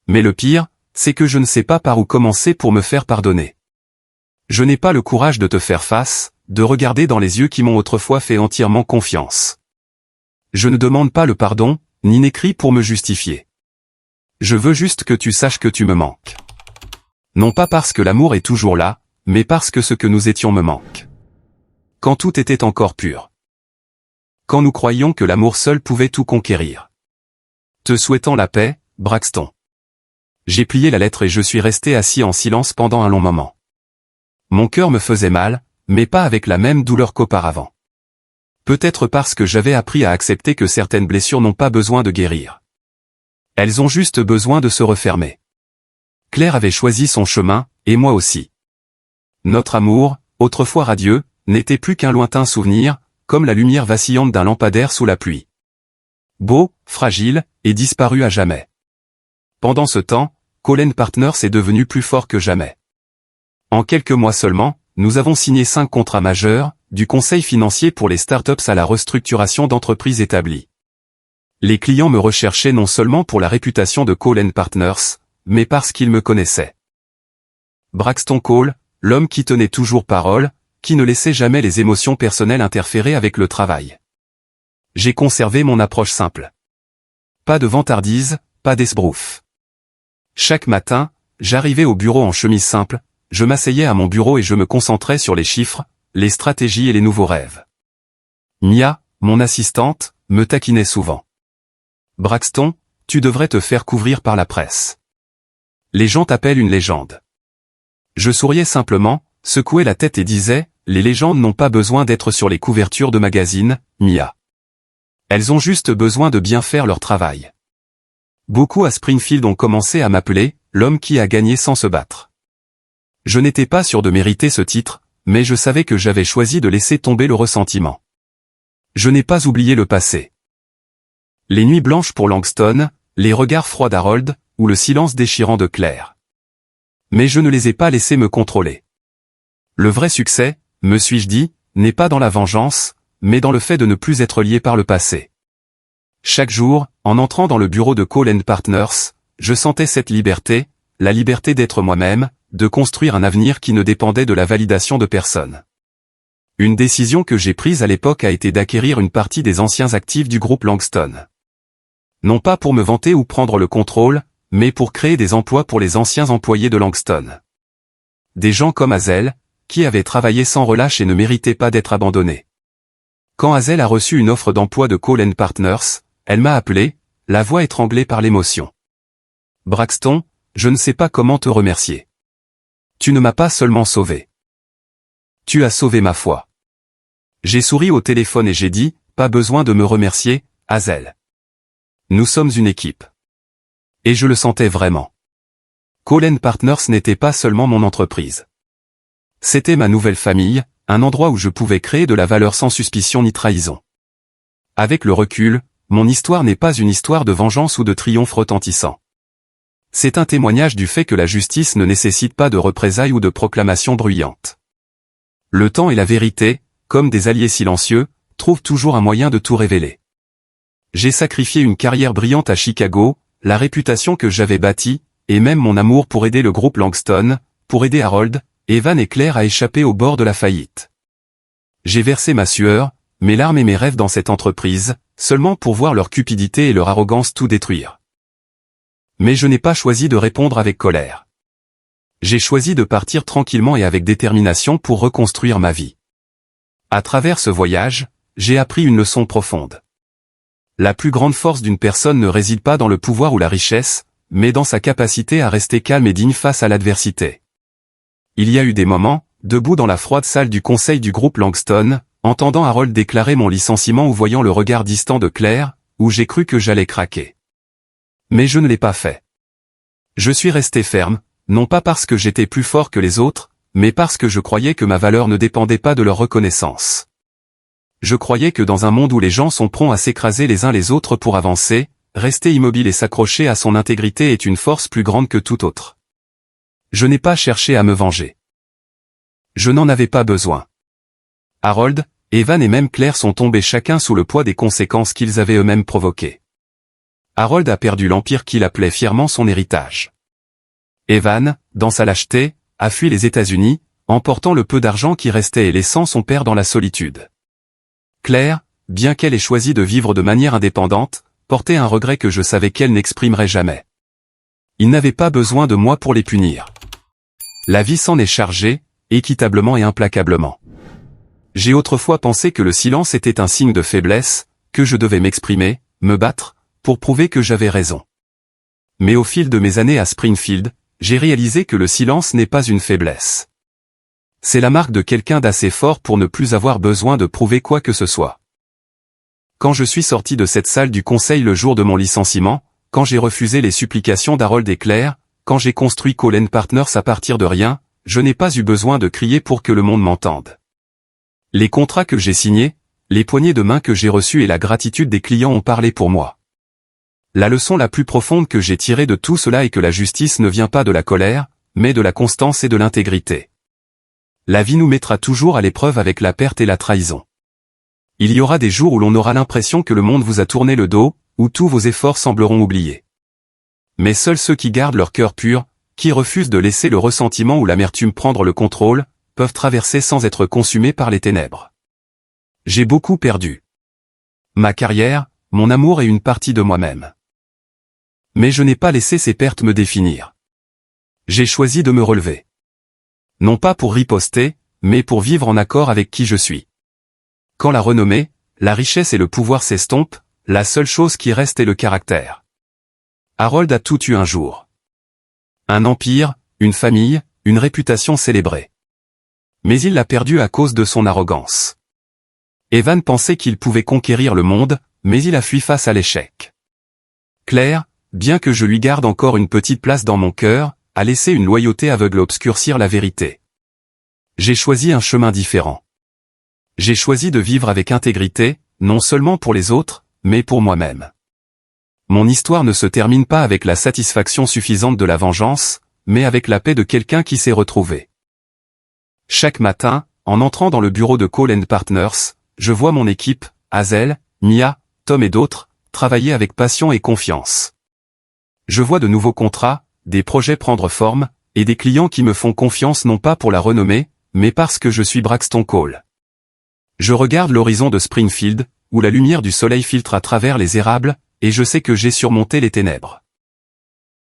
Mais le pire, c'est que je ne sais pas par où commencer pour me faire pardonner. Je n'ai pas le courage de te faire face, de regarder dans les yeux qui m'ont autrefois fait entièrement confiance. Je ne demande pas le pardon, ni n'écris pour me justifier. Je veux juste que tu saches que tu me manques. Non pas parce que l'amour est toujours là, mais parce que ce que nous étions me manque. Quand tout était encore pur. Quand nous croyions que l'amour seul pouvait tout conquérir. Te souhaitant la paix, Braxton. J'ai plié la lettre et je suis resté assis en silence pendant un long moment. Mon cœur me faisait mal, mais pas avec la même douleur qu'auparavant. Peut-être parce que j'avais appris à accepter que certaines blessures n'ont pas besoin de guérir. Elles ont juste besoin de se refermer. Claire avait choisi son chemin, et moi aussi. Notre amour, autrefois radieux, n'était plus qu'un lointain souvenir, comme la lumière vacillante d'un lampadaire sous la pluie. Beau, fragile, et disparu à jamais. Pendant ce temps, Colen Partners est devenu plus fort que jamais. En quelques mois seulement, nous avons signé 5 contrats majeurs, du conseil financier pour les startups à la restructuration d'entreprises établies. Les clients me recherchaient non seulement pour la réputation de Colen Partners, mais parce qu'ils me connaissaient. Braxton Cole, l'homme qui tenait toujours parole, qui ne laissait jamais les émotions personnelles interférer avec le travail. J'ai conservé mon approche simple. Pas de vantardise, pas d'esbrouf. Chaque matin, j'arrivais au bureau en chemise simple, je m'asseyais à mon bureau et je me concentrais sur les chiffres, les stratégies et les nouveaux rêves. Mia, mon assistante, me taquinait souvent. Braxton, tu devrais te faire couvrir par la presse. Les gens t'appellent une légende. Je souriais simplement, secouais la tête et disais, les légendes n'ont pas besoin d'être sur les couvertures de magazines, Mia. Elles ont juste besoin de bien faire leur travail. Beaucoup à Springfield ont commencé à m'appeler, l'homme qui a gagné sans se battre. Je n'étais pas sûr de mériter ce titre, mais je savais que j'avais choisi de laisser tomber le ressentiment. Je n'ai pas oublié le passé. Les nuits blanches pour Langston, les regards froids d'Harold, ou le silence déchirant de Claire. Mais je ne les ai pas laissés me contrôler. Le vrai succès, me suis-je dit, n'est pas dans la vengeance, mais dans le fait de ne plus être lié par le passé. Chaque jour, en entrant dans le bureau de Colen Partners, je sentais cette liberté, la liberté d'être moi-même, de construire un avenir qui ne dépendait de la validation de personne. Une décision que j'ai prise à l'époque a été d'acquérir une partie des anciens actifs du groupe Langston. Non pas pour me vanter ou prendre le contrôle, mais pour créer des emplois pour les anciens employés de Langston. Des gens comme Hazel, qui avaient travaillé sans relâche et ne méritaient pas d'être abandonnés. Quand Hazel a reçu une offre d'emploi de Colen Partners, elle m'a appelé, la voix étranglée par l'émotion. Braxton, je ne sais pas comment te remercier. Tu ne m'as pas seulement sauvé. Tu as sauvé ma foi. J'ai souri au téléphone et j'ai dit, pas besoin de me remercier, Hazel. Nous sommes une équipe. Et je le sentais vraiment. Colen Partners n'était pas seulement mon entreprise. C'était ma nouvelle famille, un endroit où je pouvais créer de la valeur sans suspicion ni trahison. Avec le recul, mon histoire n'est pas une histoire de vengeance ou de triomphe retentissant. C'est un témoignage du fait que la justice ne nécessite pas de représailles ou de proclamations bruyantes. Le temps et la vérité, comme des alliés silencieux, trouvent toujours un moyen de tout révéler. J'ai sacrifié une carrière brillante à Chicago, la réputation que j'avais bâtie, et même mon amour pour aider le groupe Langston, pour aider Harold, Evan et Claire à échapper au bord de la faillite. J'ai versé ma sueur, mes larmes et mes rêves dans cette entreprise, seulement pour voir leur cupidité et leur arrogance tout détruire. Mais je n'ai pas choisi de répondre avec colère. J'ai choisi de partir tranquillement et avec détermination pour reconstruire ma vie. À travers ce voyage, j'ai appris une leçon profonde. La plus grande force d'une personne ne réside pas dans le pouvoir ou la richesse, mais dans sa capacité à rester calme et digne face à l'adversité. Il y a eu des moments, debout dans la froide salle du conseil du groupe Langston, entendant Harold déclarer mon licenciement ou voyant le regard distant de Claire, où j'ai cru que j'allais craquer. Mais je ne l'ai pas fait. Je suis resté ferme, non pas parce que j'étais plus fort que les autres, mais parce que je croyais que ma valeur ne dépendait pas de leur reconnaissance. Je croyais que dans un monde où les gens sont prompts à s'écraser les uns les autres pour avancer, rester immobile et s'accrocher à son intégrité est une force plus grande que toute autre. Je n'ai pas cherché à me venger. Je n'en avais pas besoin. Harold, Evan et même Claire sont tombés chacun sous le poids des conséquences qu'ils avaient eux-mêmes provoquées. Harold a perdu l'empire qu'il appelait fièrement son héritage. Evan, dans sa lâcheté, a fui les États-Unis, emportant le peu d'argent qui restait et laissant son père dans la solitude. Claire, bien qu'elle ait choisi de vivre de manière indépendante, portait un regret que je savais qu'elle n'exprimerait jamais. Ils n'avaient pas besoin de moi pour les punir. La vie s'en est chargée, équitablement et implacablement. J'ai autrefois pensé que le silence était un signe de faiblesse, que je devais m'exprimer, me battre, pour prouver que j'avais raison. Mais au fil de mes années à Springfield, j'ai réalisé que le silence n'est pas une faiblesse. C'est la marque de quelqu'un d'assez fort pour ne plus avoir besoin de prouver quoi que ce soit. Quand je suis sorti de cette salle du conseil le jour de mon licenciement, quand j'ai refusé les supplications d'Harold et Claire, quand j'ai construit Cole & Partners à partir de rien, je n'ai pas eu besoin de crier pour que le monde m'entende. Les contrats que j'ai signés, les poignées de main que j'ai reçues et la gratitude des clients ont parlé pour moi. La leçon la plus profonde que j'ai tirée de tout cela est que la justice ne vient pas de la colère, mais de la constance et de l'intégrité. La vie nous mettra toujours à l'épreuve avec la perte et la trahison. Il y aura des jours où l'on aura l'impression que le monde vous a tourné le dos, où tous vos efforts sembleront oubliés. Mais seuls ceux qui gardent leur cœur pur, qui refusent de laisser le ressentiment ou l'amertume prendre le contrôle, peuvent traverser sans être consumés par les ténèbres. J'ai beaucoup perdu. Ma carrière, mon amour et une partie de moi-même. Mais je n'ai pas laissé ces pertes me définir. J'ai choisi de me relever. Non pas pour riposter, mais pour vivre en accord avec qui je suis. Quand la renommée, la richesse et le pouvoir s'estompent, la seule chose qui reste est le caractère. Harold a tout eu un jour. Un empire, une famille, une réputation célébrée. Mais il l'a perdu à cause de son arrogance. Evan pensait qu'il pouvait conquérir le monde, mais il a fui face à l'échec. Claire, bien que je lui garde encore une petite place dans mon cœur, a laissé une loyauté aveugle obscurcir la vérité. J'ai choisi un chemin différent. J'ai choisi de vivre avec intégrité, non seulement pour les autres, mais pour moi-même. Mon histoire ne se termine pas avec la satisfaction suffisante de la vengeance, mais avec la paix de quelqu'un qui s'est retrouvé. Chaque matin, en entrant dans le bureau de Cole & Partners, je vois mon équipe, Hazel, Mia, Tom et d'autres, travailler avec passion et confiance. Je vois de nouveaux contrats, des projets prendre forme, et des clients qui me font confiance non pas pour la renommée, mais parce que je suis Braxton Cole. Je regarde l'horizon de Springfield, où la lumière du soleil filtre à travers les érables, et je sais que j'ai surmonté les ténèbres.